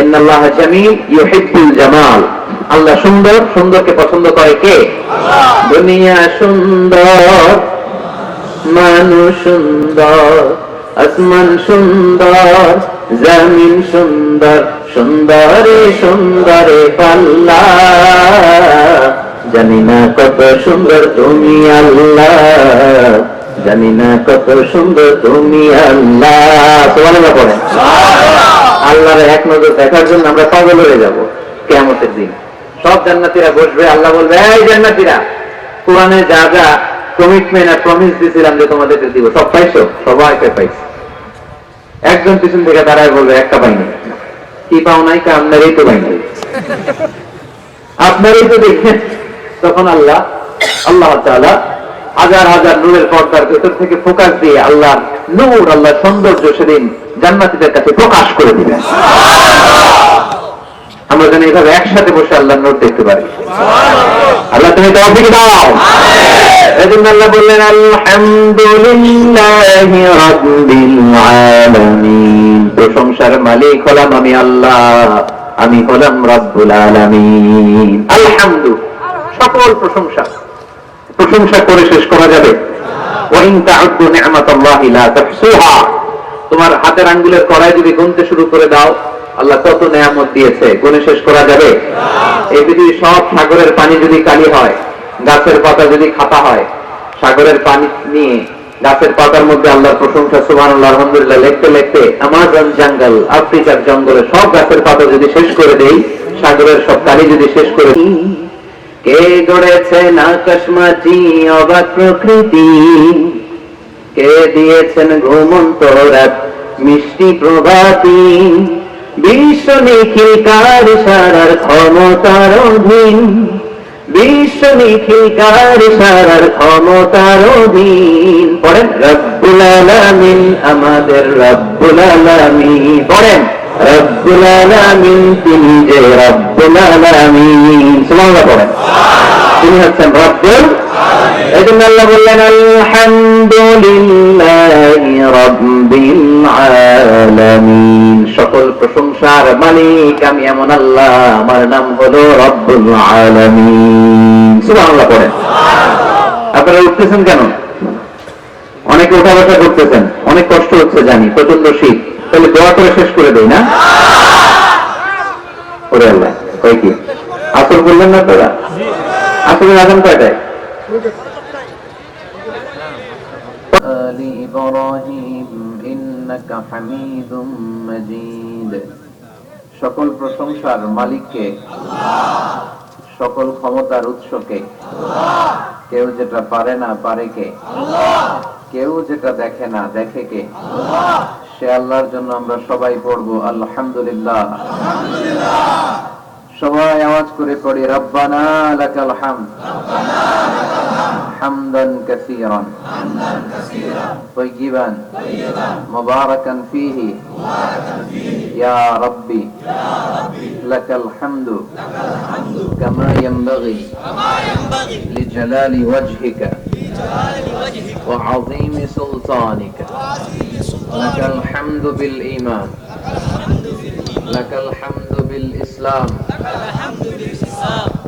ইন্নাল্লাহা জামিল ইউহিব্বুল জামাল। আল্লাহ সুন্দর, সুন্দরকে পছন্দ করে কে? আল্লাহ। দুনিয়া সুন্দর, মানুষ সুন্দর, আসমান সুন্দর, জমিন সুন্দর, সুন্দরে সুন্দরে পাল্লা। জানি না কত সুন্দর তুমি আল্লাহ, জানি না কত সুন্দর তুমি আল্লাহ। সুবহানাল্লাহ পড়েন। আল্লাহর এক নজর দেখার জন্য আমরা পাগল হয়ে যাব কিয়ামতের দিন। সব জান্নাতীরা বসবে, আল্লাহ বলবে, এই জান্নাতীরা, কোরআনে যা যা কমিটমেন্ট আর প্রমিস দিয়েছিলাম যে তোমাদেরকে দিব, সব পাইছো? সবাইকে পাইছো। একজন পিছন থেকে দাঁড়ায় বলবে, একটা পাইনি। কি পাও নাই? আপনারই তো পাইনি, আপনারই তো দেখেন। তখন আল্লাহ তাআলা হাজার হাজার নূরের পর্দার ভেতর থেকে ফোকাস দিয়ে আল্লাহ নূর, আল্লাহ সৌন্দর্য সেদিন জান্নাতীদের কাছে প্রকাশ করে দিবেন। আমরা যেন এইভাবে একসাথে বসে আল্লাহর নূর দেখতে পারি। আল্লাহ তুমি তৌফিক দাও। এজন্য আল্লাহ বললেন, আলহামদুলিল্লাহি রাব্বিল আলামিন। প্রশংসার মালিক হলাম আমি আল্লাহ, আমি হলাম রব্বুল আলামিন। আলহামদু, সকল প্রশংসা, প্রশংসা করে শেষ করা যাবে? ওয়া ইন তা'উদ্দু নি'মাতাল্লাহি লা তুহসুহা। তোমার হাতের আঙ্গুলের কড়াই যদি গুনতে শুরু করে দাও, আল্লাহ কত নেয়ামত দিয়েছে, গুনে শেষ করা যাবে? এই পৃথিবীর সব সাগরের পানি যদি কালি হয়, গাছের পাতা যদি খাতা হয়, সাগরের পানি নিয়ে গাছের পাতার মধ্যে আল্লাহর প্রশংসা সুবহানাল্লাহ আলহামদুলিল্লাহ লিখতে লিখতে আমাজন জঙ্গল, আফ্রিকার জঙ্গলে সব গাছের পাতা যদি শেষ করে দেই, সাগরের সব কালি যদি শেষ করে দিই, কে গড়েছেন আকাশ মাটি অবাক প্রকৃতি, কে দিয়েছেন ঘুমন্ত রাত মিষ্টি প্রভাতী, বিশ্ব নিখিল কার সারার ক্ষমতার অধীন, বিশ্ব নিখিল কার সারার ক্ষমতার অধীন। পড়েন, রব্বুল আলামিন, আমাদের রব্বুল আলামিন। পড়েন, রব্বুল আলামিন, তিনি যে রব্বুল আলামিন। সুবহানাল্লাহ পড়েন। তিনি হচ্ছেন রব্বুল আলামিন। এজন্য আল্লাহ বললেন, আলহামদুলিল্লাহি রাব্বিল আলামিন। সকল প্রশংসার মালিক আমি এমন আল্লাহ, আমার নাম হলো রব্বুল আলামিন। সুবহানাল্লাহ পড়েন। আপনারা উঠতেছেন কেন? অনেকে উঠা বসা করতেছেন, অনেক কষ্ট হচ্ছে জানি, প্রচন্ড শীত। তাহলে দোয়া করে শেষ করে দেই না? ওরে আল্লাহ, কই কি আসর বললেন না তোরা? আসরের আযান কয়টায়? আলি ইব্রাহিম ইন্নাকা হামিদুম মাজিদ। সকল প্রশংসার মালিককে আল্লাহ, সকল ক্ষমতার উৎসকে আল্লাহ। কেউ যেটা পারে না পারে কে? আল্লাহ। কেউ যেটা দেখে না দেখে কে? আল্লাহ। সে আল্লাহর জন্য আমরা সবাই পড়বো আলহামদুলিল্লাহ। সবাই আওয়াজ করে পড়ি, রব্বানা লাকাল হামদ, হামদান কাসীরান তাইয়িবান মুবারাকান ফীহি ইয়া রাব্বি লাকাল হামদু কামা ইয়ানবাগি লিজালালি ওয়াজহিকা ওয়া আযীমি সুলতানিকা। লাকাল হামদু বিল ঈমান, লাকাল হামদু বিল ইসলাম,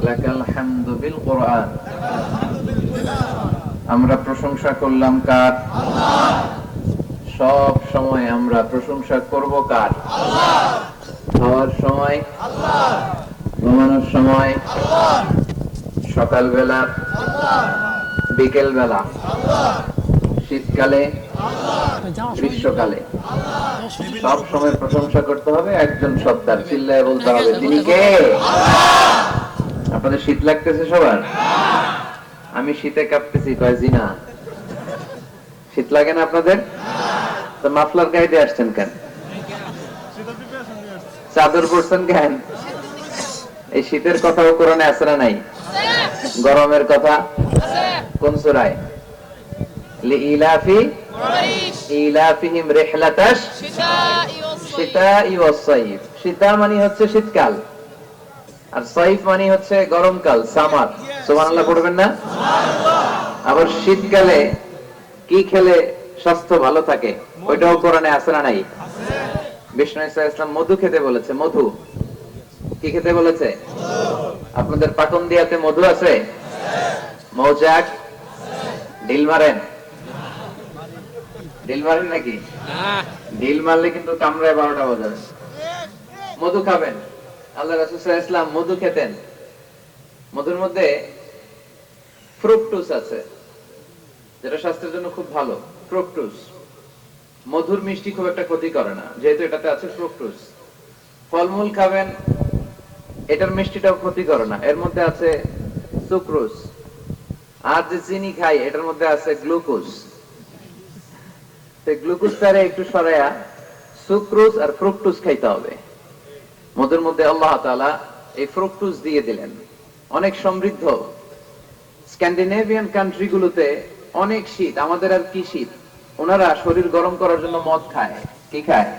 লাকাল হামদু বিল কুরআন। আমরা প্রশংসা করলাম কার? আল্লাহ। সব সময় আমরা প্রশংসা করব কার? আল্লাহ। খাওয়ার সময় আল্লাহ, ঘুমানোর সময় আল্লাহ, সকালবেলা আল্লাহ, বিকেল বেলা আল্লাহ, শীতকালে আল্লাহ, গ্রীষ্মকালে সব সময় প্রশংসা করতে হবে একজন সত্তার। চিল্লায় বলতে হবে, তিনি কে? আপনাদের শীত লাগতেছে সবার? আমি শীতে কাঁপতেছি, কয় জিনা। শীত লাগে না আপনাদের? তো মাফলার গায়ে আসছেন কেন? চাদর পরছেন কেন? এই শীতের কথাও কোরআনে আছে না নাই? গরমের কথা কোন সূরায়? লিইলাফি ইলাফিহিম রিহলাতাশ শিতাই ওয়াস সাইফ। শীতা মানে হচ্ছে শীতকাল, আর সাইফ মানে হচ্ছে গরমকাল, সামার। সুবহানাল্লাহ পড়বেন না? আবার শীতকালে কি খেলে স্বাস্থ্য ভালো থাকে, ওইটাও কোরআনে আছে না নাই? বিষ্ণু ইসা ইসলাম মধু খেতে বলেছে। মধু কি খেতে বলেছে? আপনাদের পাকন দিয়াতে মধু আছে? মৌচাক ঢিল মারেন? ঢিল মারেন নাকি? ঢিল মারলে কিন্তু কামড়ায় 12টা বাজাবে। মধু খাবেন। আল্লাহ রাসূল সাল্লাল্লাহু আলাইহি ওয়াসাল্লাম মধু খেতেন। মধুর মধ্যে ফ্রুকটোজ আছে, যেটা স্বাস্থ্যের জন্য খুব ভালো। ফ্রুকটোজ, মধুর মিষ্টি খুব একটা ক্ষতি করে না, যেহেতু এটাতে আছে ফ্রুকটোজ। ফলমূল খাবেন, এটার মিষ্টিটাও ক্ষতি করে না, এর মধ্যে আছে সুক্রোজ। আর যে চিনি খাই, এটার মধ্যে আছে গ্লুকোজ। গ্লুকোজটারে একটু সরাইয়া সুক্রোজ আর ফ্রুকটোজ খাইতে হবে। মধুর মধ্যে আল্লাহ তাআলা এই ফ্রুকটোজ দিয়ে দিলেন। অনেক সমৃদ্ধ। স্ক্যান্ডিনেভিয়ান কান্ট্রি গুলোতে অনেক শীত, আমাদের আর কি শীত, ওনারা শরীর গরম করার জন্য মদ খায়। কি খায়?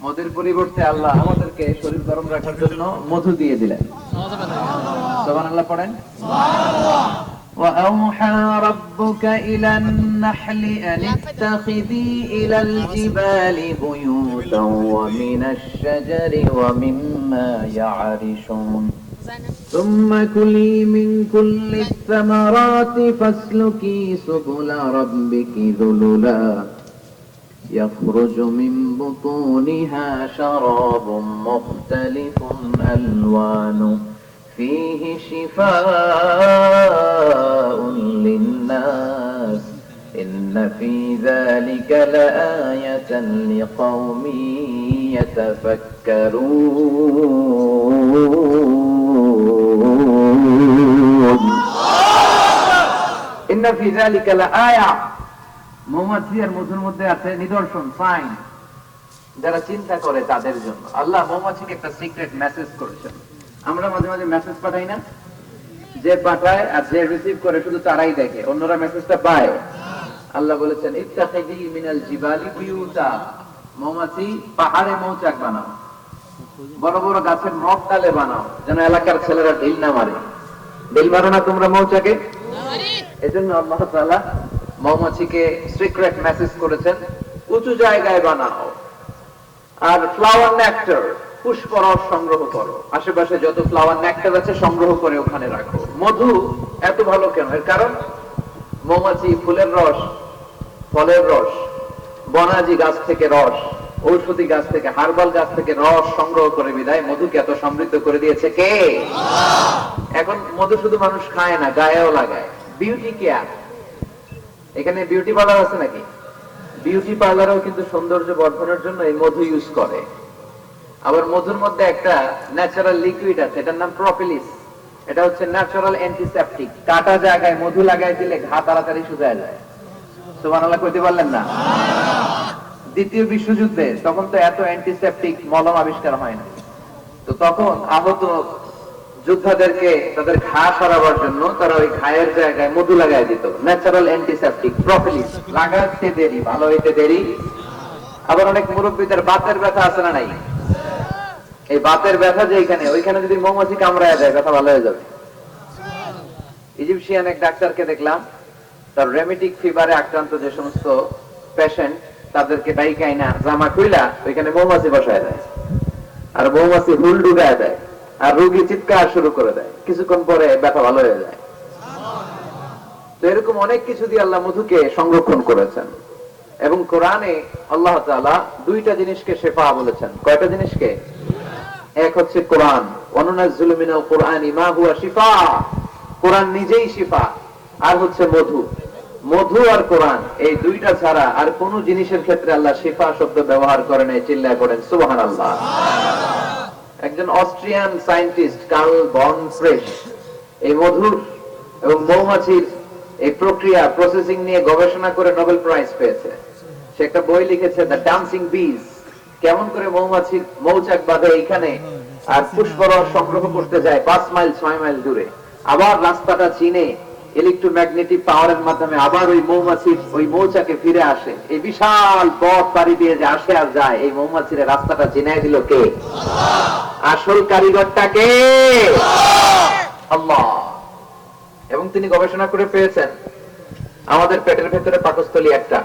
মদের পরিবর্তে আল্লাহ আমাদেরকে শরীর গরম রাখার জন্য মধু দিয়ে দিলেন। সুবহানাল্লাহ পড়েন। وأوحى ربك إلى النحل أن اتخذي إلى الجبال بيوتا ومن الشجر ومما يعرشون ثم كلي من كل الثمرات فاسلكي سبل ربك ذللا يخرج من بطونها شراب مختلف ألوانه فيه شفاء للناس إن في ذلك لآية لقوم يتفكرون إن في ذلك لآية মৌমাছি আর মধুর মধ্যে আছে নিদর্শন, সাইন, যারা চিন্তা করে তাদের জন্য। আল্লাহ মৌমাছিকে একটা সিক্রেট মেসেজ করেছেন। আমরা মাঝে মাঝে মেসেজ পাঠাই না? যে পাঠায় আর যে রিসিভ করে শুধু তারাই দেখে, অন্যরা মেসেজটা পায়। আল্লাহ বলেছেন ইত্তাখিযি মিনাল জিবালি বুয়ুতা, মৌমাছি পাহাড়ে মৌচাক বানাও, বড় বড় গাছের নখ ডালে বানাও, যেন এলাকার ছেলেরা ঢিল না মারে। ঢিল মারো না তোমরা মৌচাকে? এজন্য আল্লাহ তাআলা মৌমাছিকে সিক্রেট মেসেজ করেছেন, উঁচু জায়গায় বানাও। আর ফ্লাওয়ার নেক্টার, পুষ্পরস সংগ্রহ করো, আশেপাশে যত ফ্লাওয়ার নেক্টার আছে সংগ্রহ করে ওখানে রাখো। মধু এত ভালো কেন? এর কারণ মৌমাছি ফুলের রস, ফলের রস, বনাজি গাছ থেকে রস, ঔষধি গাছ থেকে, হার্বাল গাছ থেকে রস সংগ্রহ করে বিদায় মধুকে এত সমৃদ্ধ করে দিয়েছে কে? এখন মধু শুধু মানুষ খায় না, গায়েও লাগায়। বিউটি কেয়ার, এখানে বিউটি পার্লার আছে নাকি? বিউটি পার্লারও কিন্তু সৌন্দর্য বর্ধনের জন্য এই মধু ইউজ করে। আবার মধুর মধ্যে একটা ন্যাচারাল লিকুইড আছে, এটার নাম প্রোপিলিস। এটা হচ্ছে ন্যাচারাল অ্যান্টিসেপটিক। কাটা জায়গায় মধু লাগাই দিলে ঘা তাড়াতাড়ি শুকায় যায়। সুবহানাল্লাহ কইতে পারলেন না? দ্বিতীয় বিশ্বযুদ্ধে তখন তো এত অ্যান্টিসেপটিক মলম আবিষ্কার হয় না, তো তখন আহত যোদ্ধাদেরকে তাদের ঘা সরাবার জন্য তারা ওই ঘায়ের জায়গায় মধু লাগাই দিত। Natural antiseptic propolis. লাগাতে দেরি, ভালো হইতে দেরি। আবার অনেক মুরব্বীদের বাতের ব্যথা আছে না নাই? এই বাতের ব্যথা যে এখানে, ওইখানে যদি মৌমাছি কামড়ায় যায় ব্যথা ভালো হয়ে যাবে। ইজিপশিয়ান এক ডাক্তারকে দেখলাম, তার রেমিটিক ফিভারে আক্রান্ত যে সমস্ত পেশেন্ট, তাদেরকে ডাইকাই না জামা খুইলা ওইখানে মৌমাছি বসায় দেয়, আর মৌমাছি হুল ডুগায় দেয়, আর রোগী চিৎকার শুরু করে দেয়। কিছুক্ষণ পরে ব্যথা ভালো হয়ে যায়। তো এরকম অনেক কিছু দিয়ে আল্লাহ মধুকে সংরক্ষণ করেছেন। এবং কোরআনে আল্লাহ তাআলা দুইটা জিনিসকে শিফা বলেছেন। কয়টা জিনিসকে? এক হচ্ছে কোরআন, ওয়ানুনাজ্জিলু মিনাল কুরআনি মা হুয়া শিফা, কোরআন নিজেই শিফা। আর হচ্ছে মধু। মধু আর কোরআন, এই দুইটা ছাড়া আর কোন জিনিসের ক্ষেত্রে আল্লাহ শিফা শব্দ ব্যবহার করে নাই। চিল্লায় পড়েন সুবহানাল্লাহ। একজন অস্ট্রিয়ান সায়েন্টিস্ট কার্ল বর্ন ফ্রেশ এই মধুর এবং মৌমাছির এই প্রক্রিয়া প্রসেসিং নিয়ে গবেষণা করে নোবেল প্রাইজ পেয়েছে। সে একটা বই লিখেছে, দ্য ডান্সিং বিজ, কেমন করে মৌমাছির মৌচাক বাঁধে এইখানে আর পুষ্পরস সংগ্রহ করতে যায় 5 মাইল 6 মাইল দূরে, আবার রাস্তাটা চিনে ইলেকট্রোম্যাগনেটিক পাওয়ারের মাধ্যমে আবার ওই মৌমাছির ওই মৌচাকে ফিরে আসে। এই বিশাল পথ পাড়ি দিয়ে যে আসে আর যায়, এই মৌমাছির রাস্তাটা চিনাই দিল কে? আসল কারিগরটা কে? আল্লাহ। এবং তিনি গবেষণা করে পেয়েছেন আমাদের পেটের ভেতরে পাকস্থলী একটা,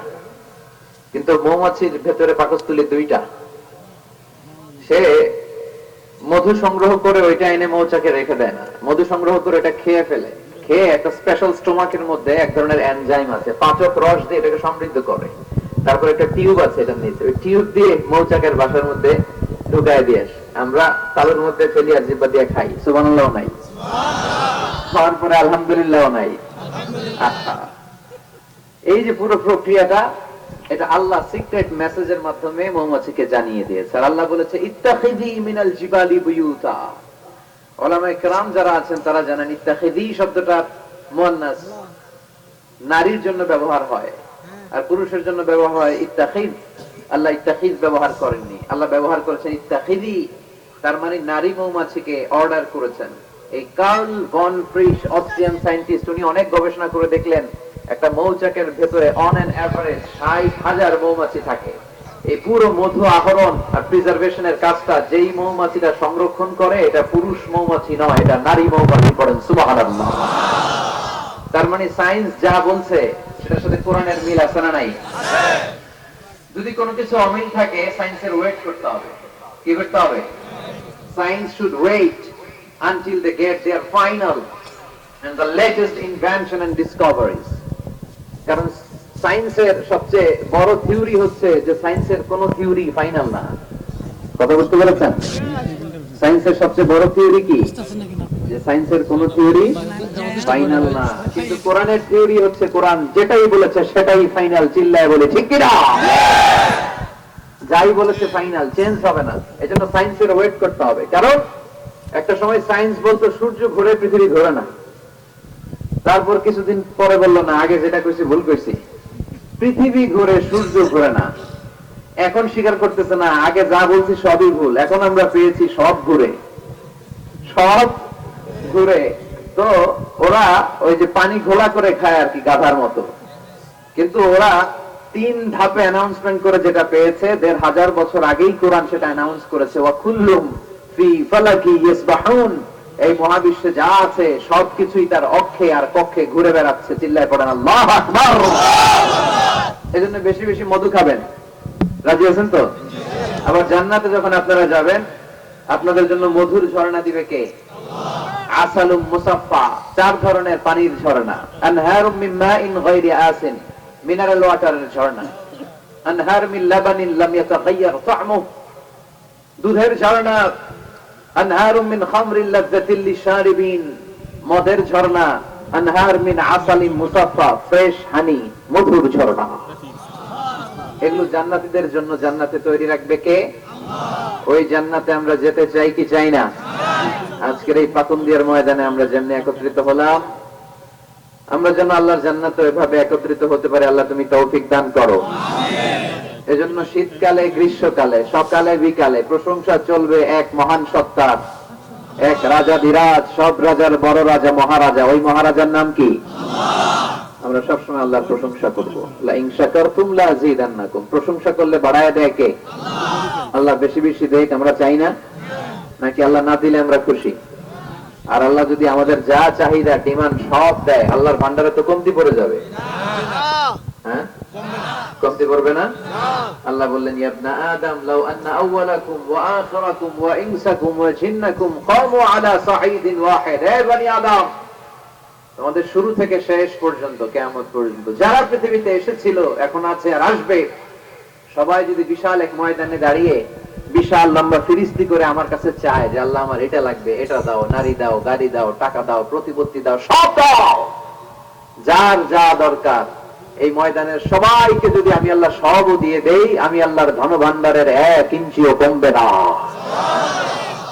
কিন্তু মৌমাছির ভেতরে পাকস্থলী দুইটা। সে মধু সংগ্রহ করে ওইটা এনে মৌচাকে রেখে দেয় না, মধু সংগ্রহ করে এটা খেয়ে ফেলে। খেয়ে একটা স্পেশাল স্টোমাকের মধ্যে এক ধরনের এনজাইম আছে, পাচক রস দিয়ে এটাকে সমৃদ্ধ করে। তারপর একটা টিউব আছে এটার নিচে, ওই টিউব দিয়ে মৌচাকের বাসার মধ্যে ঢুকায় দিয়ে আমরা তালুর মধ্যে ফেলি আর জিব্বা দিয়ে খাই। সুবহানাল্লাহ নাই, খাওয়ার পরে আলহামদুলিল্লাহ নাই। এই যে পুরো প্রক্রিয়াটা, এটা আল্লাহ সিক্রেট মেসেজের মাধ্যমে মৌমাছিকে জানিয়ে দিয়েছে। আর আল্লাহ বলেছে ইত্তাখিযি মিনাল জিবালি বুয়ুতা। উলামায়ে কেরাম যারা আছেন তারা জানেন ইত্তাখিযি শব্দটা মুয়ান্নাস, নারীর জন্য ব্যবহার হয়, আর পুরুষের জন্য ব্যবহার হয় ইত্তাখিয। আল্লাহ ইত্তাখিয ব্যবহার করেননি, আল্লাহ ব্যবহার করেছেন ইত্তাখিযি, তার মানে নারী মৌমাছিকে অর্ডার করেছেন। এই Karl von Frisch, Austrian scientist, উনি অনেক গবেষণা করে দেখলেন একটা মৌচাকের ভেতরে অন এন এভারেজ 60,000 মৌমাছি থাকে। এই পুরো মধু আহরণ আর প্রিজার্ভেশনের কাজটা যেই মৌমাছিটা সংরক্ষণ করে, এটা পুরুষ মৌমাছি নয়, এটা নারী মৌমাছি। পড়েন সুবহানাল্লাহ। তার মানে সায়েন্স যা বলছে সেটার সাথে কোরআনের মিল আছে না নাই? যদি কোনো কিছু অমিল থাকে, সায়েন্সের ওয়েট করতে হবে। কি করতে হবে? Science should wait until they get their final and the latest invention and discoveries. কারণ সায়েন্সের সবচেয়ে বড় থিওরি হচ্ছে যে সায়েন্সের কোনো থিওরি ফাইনাল না। কথা বুঝতে পেরেছেন? সায়েন্সের সবচেয়ে বড় থিওরি কি? যে সায়েন্সের কোনো থিওরি ফাইনাল না। কিন্তু কোরআনের থিওরি হচ্ছে কোরআন যেটাই বলেছে সেটাই ফাইনাল। চিল্লায় বলে ঠিক কি না? যাই বলেছে ফাইনাল, চেঞ্জ হবে না। এজন্য সায়েন্সের ওয়েট করতে হবে। কারণ একটা সময় সায়েন্স বলতো সূর্য ঘুরে, পৃথিবী ঘোরে না। তারপর কিছুদিন পরে বললো না, আগে যেটা কইছি ভুল কইছি, পৃথিবী ঘুরে, সূর্য ঘুরে না। এখন স্বীকার করতেছে না, আগে যা বলছি সবই ভুল। এখন আমরা পেয়েছি সব ঘুরে, সব ঘুরে। তো ওরা ওই যে পানি ঘোলা করে খায় আর কি, গাধার মতো। কিন্তু ওরা 3 ধাপে অ্যানাউন্সমেন্ট করে যেটা পেয়েছে, 1500 বছর আগেই কোরআন সেটা অ্যানাউন্স করেছে। ওয়া কুল্লুম ফি ফালাকি ইয়াসবাহুন। এই মহাবিশ্বে যা আছে সবকিছুই তার অক্ষে আর কক্ষে ঘুরে বেড়াচ্ছে। চিল্লায় পড়েন আল্লাহু আকবার। এজন্য বেশি বেশি মধু খাবেন। রাজি আছেন তো? আবার জান্নাতে যখন আপনারা যাবেন, আপনাদের জন্য মধুর ঝর্ণা দিবে কে? আল্লাহ। আসালুম মুসাফফা, 4 ধরনের পানির ঝর্ণা। আনহারুম মিন মাইন গায়রি আসিন, মিনারেল ওয়াটারের ঝর্ণা। আনহার মিন লাবানিন লাম ইয়াতাগায়্যার তা'মুহু, দুধের ঝর্ণা। আনহারুম মিন খামরিন লাযযাতিল লিশারিবিন, মদের ঝর্ণা। আনহার মিন আসালিন মুসাফফা, ফ্রেশ হানি, মধুর ঝর্ণা। এগুলো জান্নাতীদের জন্য জান্নাতে তৈরি রাখবে কে? আল্লাহ। ওই জান্নাতে আমরা যেতে চাই কি চাই না? আজকের এই পাকুন্দিয়ার ময়দানে আমরা যেমনি একত্রিত হলাম, আমরা যেন আল্লাহর জান্নাতে এভাবে একত্রিত হতে পারে। আল্লাহ তুমি তৌফিক দান করো। এজন্য শীতকালে, গ্রীষ্মকালে, সকালে বিকালে প্রশংসা চলবে এক মহান সত্তার, এক রাজাধিরাজ, সব রাজার বড় রাজা, মহারাজা। ওই মহারাজার নাম কি? আল্লাহ। আমরা সবসময় আল্লাহর প্রশংসা করবো। লা ইন শাকারতুম লা আযীদান্নাকুম। প্রশংসা করলে বাড়ায় দেয় কে? আল্লাহ। আল্লাহ বেশি বেশি দেয়, আমরা চাই না? নাকি আল্লাহ না দিলে আমরা খুশি? আর আল্লাহ যদি আমাদের যা চাহিদা, ডিমান্ড সব দেয়, আল্লাহর ভান্ডারে তো কমতি পড়ে যাবে। হ্যাঁ, কমতি পড়বে না? আল্লাহ বললেন ইয়া ইবনা আদম লাউ আন্না আউওয়ালাকুম ওয়া আখিরাকুম ওয়া ইনসাকুম ওয়া জিন্নাকুম কামু আলা সাঈদিন ওয়াহিদ। হে বনি আদম, তোমাদের শুরু থেকে শেষ পর্যন্ত, কিয়ামত পর্যন্ত যারা পৃথিবীতে এসেছিল, এখন আছে আর আসবে, সবাই যদি বিশাল এক ময়দানে দাঁড়িয়ে বিশাল লম্বা ফিরিস্তি করে আমার কাছে চায় যে আল্লাহ আমার এটা লাগবে, এটা দাও, নারী দাও, গাড়ি দাও, টাকা দাও, প্রতিপত্তি দাও, সব দাও, যার যা দরকার, এই ময়দানের সবাইকে যদি আমি আল্লাহ সবও দিয়ে দেই, আমি আল্লাহর ধন ভান্ডারের 1 ইঞ্চিও কমবে না।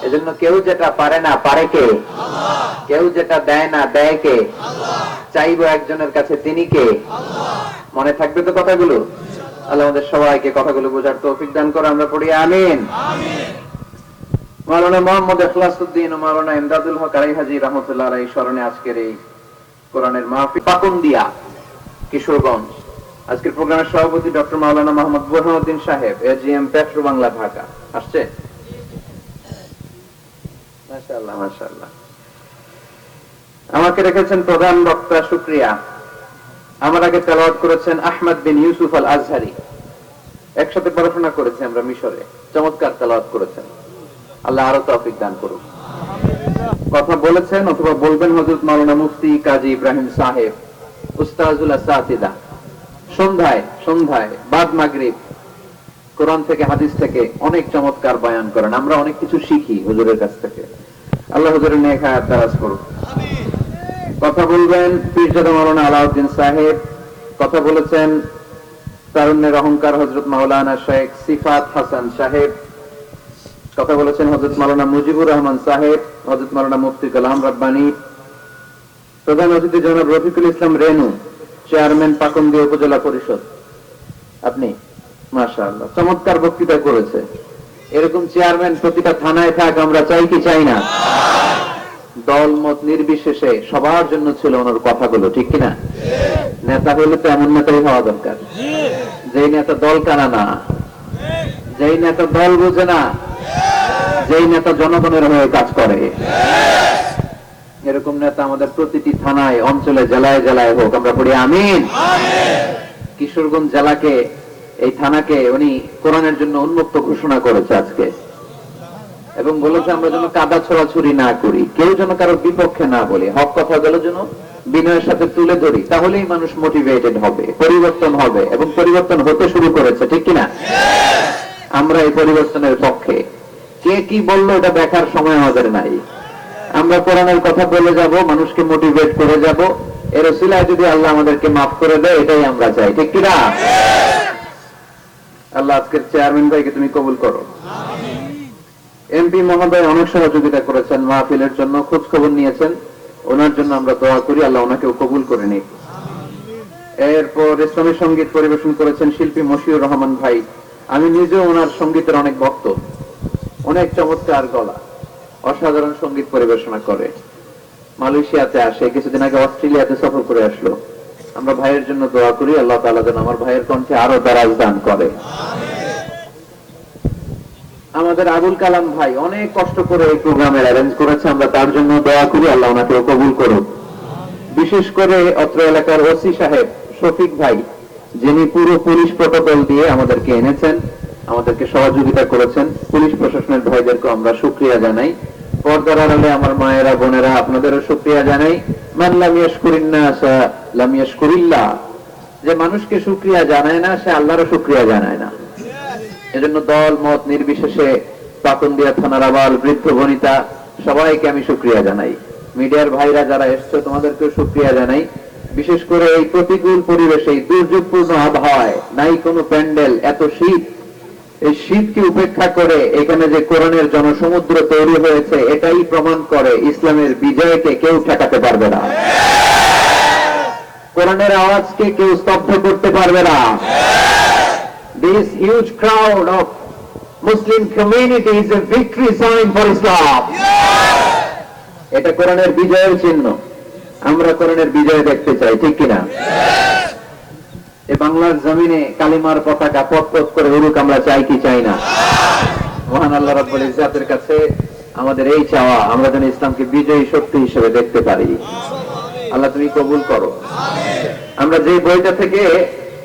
এজন্য কেউ যেটা পারে না, পারে কে? আল্লাহ। কেউ যেটা দেয় না, দেয় কে? আল্লাহ। চাইবো একজনের কাছে, তিনি কে? আল্লাহ। মনে থাকবে তো কথাগুলো? আল্লাহ আমাদের সবাইকে কথাগুলো বোঝার তৌফিক দান করে। আমরা পড়ি আমিন। মাওলানা মুহাম্মদ ইখলাসউদ্দিন ও মাওলানা ইমদাদুল হক আলাই হাজী রাহমাতুল্লাহ আলাইহি স্মরণে আজকের এই কোরআনের মাহফিল পাকুন্দিয়া, কিশোরগঞ্জ। আজকের প্রোগ্রামের সভাপতি ডক্টর মাওলানা মোহাম্মদ বুরহানুদ্দিন সাহেব, এজিএম পেট্রো বাংলা, ঢাকা। আসছে? মাশাআল্লাহ, মাশাআল্লাহ। আমাকে রেখেছেন প্রধান বক্তা, শুকরিয়া। আমার আগে তেলাওয়াত করেছেন আহমদ বিন ইউসুফ আল আজহারি। একসাথে পড়াশোনা করেছি আমরা মিশরে, চমৎকার তেলাওয়াত করেছেন। আল্লাহ আরো তৌফিক দান করুন। কথা বলেছেন অথবা বলবেন হযরত মাওলানা মুফতি কাজী ইব্রাহিম সাহেব, উস্তাজুল আসাতিদা। সন্ধ্যায় বাদ মাগরিব কোরআন থেকে হাদিস থেকে অনেক চমৎকার বয়ান করেন। আমরা অনেক কিছু শিখি হুজুরের কাছ থেকে। আল্লাহ হুজুরের নেক হায়াত দারাজ করুন। কথা বলবেন পীরজাদা মাওলানা আলাউদ্দিন সাহেব। কথা বলেছেন তারুণ্যের অহংকার হযরত মাওলানা শেখ সিফাত হাসান সাহেব। কথা বলেছেন হযরত মাওলানা মুজিবুর রহমান সাহেব, হযরত মাওলানা মুফতি কালাম রাব্বানী। প্রধান অতিথি জনাব রফিকুল ইসলাম রেনু, চেয়ারম্যান পাকুন্দিয়া উপজেলা পরিষদ। আপনি মাশাআল্লাহ চমৎকার বক্তৃতা করেছে। এরকম চেয়ারম্যান প্রতিটা থানায় থাক, আমরা চাই কি চাই না? দল মত নির্বিশেষে সবার জন্য ছিল ওনার কথাগুলো, ঠিক কিনা? নেতা হলে তো এমন নেতাই হওয়া দরকার, যেই নেতা দল কানা না, যেই নেতা দল বোঝে না, যেই নেতা জনগণের হয়ে কাজ করে। এরকম নেতা আমাদের প্রতিটি থানায়, অঞ্চলে, জেলায় জেলায় হোক, আমরা পড়ি আমিন। কিশোরগঞ্জ জেলাকে, এই থানাকে উনি কোরআনের জন্য উন্মুক্ত ঘোষণা করেছে আজকে, এবং বলেছে আমরা যেন কাদা ছোড়াছুরি না করি, কেউ যেন কারোর বিপক্ষে না বলি, হক কথাগুলো যেন বিনয়ের সাথে তুলে ধরি, তাহলেই মানুষ মোটিভেটেড হবে, পরিবর্তন হবে, এবং পরিবর্তন হতে শুরু করেছে, ঠিক কিনা? আমরা এই পরিবর্তনের পক্ষে। কে কি বললো এটা দেখার সময় আমাদের নাই। আমরা কোরআনের কথা বলে যাব, মানুষকে মোটিভেট করে যাব, এর ওসিলায় যদি আল্লাহ আমাদেরকে মাফ করে দেয়, এটাই আমরা চাই, ঠিক কিনা? আল্লাহ আজকের চেয়ারম্যান ভাইকে তুমি কবুল করো। এমপি মহোদয় অনেক সহযোগিতা করেছেন মাহফিলের জন্য, খোঁজ খবর নিয়েছেন, ওনার জন্য আমরা দোয়া করি আল্লাহ ওনাকেও কবুল করে নিক। এরপর ইসলামী সঙ্গীত পরিবেশন করেছেন শিল্পী মশিউর রহমান ভাই। আমি নিজেও ওনার সঙ্গীতের অনেক ভক্ত, অনেক চমৎকার গলা, অসাধারণ সঙ্গীত পরিবেশনা করে। মালয়েশিয়াতে আসে, কিছুদিন আগে অস্ট্রেলিয়াতে সফর করে আসলো। আমরা ভাইয়ের জন্য দোয়া করি আল্লাহ তাআলা যেন আমার ভাইয়ের কণ্ঠে আরো দারাজ দান করে। আমাদের আবুল কালাম ভাই অনেক কষ্ট করে এই প্রোগ্রামের অ্যারেঞ্জ করেছে, আমরা তার জন্য দোয়া করি আল্লাহ ওনাকে কবুল করুন। বিশেষ করে অত্র এলাকার ওসি সাহেব শফিক ভাই, যিনি পুরো পুলিশ প্রটোকল দিয়ে আমাদেরকে এনেছেন, আমাদেরকে সহযোগিতা করেছেন, পুলিশ প্রশাসনের ভাইদেরকে আমরা শুকরিয়া জানাই। পর্দার আড়ালে আমার মায়েরা বোনেরা আপনাদেরও শুকরিয়া জানাই। মান লাম ইয়াশকুরিন নাস লাম ইয়াশকুরিল্লাহ, যে মানুষকে শুকরিয়া জানায় না সে আল্লাহরও শুকরিয়া জানায় না। এজন্য দল মত নির্বিশেষে পাকুন্দিয়া থানার আবাল বৃদ্ধ বনিতা সবাইকে আমি শুকরিয়া জানাই। মিডিয়ার ভাইরা যারা এসছো তোমাদেরকেও শুকরিয়া জানাই। বিশেষ করে এই প্রতিকূল পরিবেশে, দুর্যোগপূর্ণ আবহাওয়ায়, নাই কোনো প্যান্ডেল, এত শীত, এই শীতকে উপেক্ষা করে এখানে যে কোরআনের জনসমুদ্র তৈরি হয়েছে, এটাই প্রমাণ করে ইসলামের বিজয়কে কেউ ঠেকাতে পারবে না, কোরআনের আওয়াজকে কেউ স্তব্ধ করতে পারবে না। This huge crowd of Muslim community is a victory sign for Islam. এটা কোরআনের বিজয়ের চিহ্ন। আমরা কোরআনের বিজয় দেখতে চাই, ঠিক কিনা? এই বাংলার জমিনে কালিমার পতাকা পথ করে উড়ুক, আমরা চাই কি চাই না? মহান আল্লাহ রাব্বুল ইজ্জাতের কাছে আমাদের এই চাওয়া, আমরা যেন ইসলামকে বিজয়ী শক্তি হিসেবে দেখতে পারি। আল্লাহ তুমি কবুল করো। আমরা যে বইটা থেকে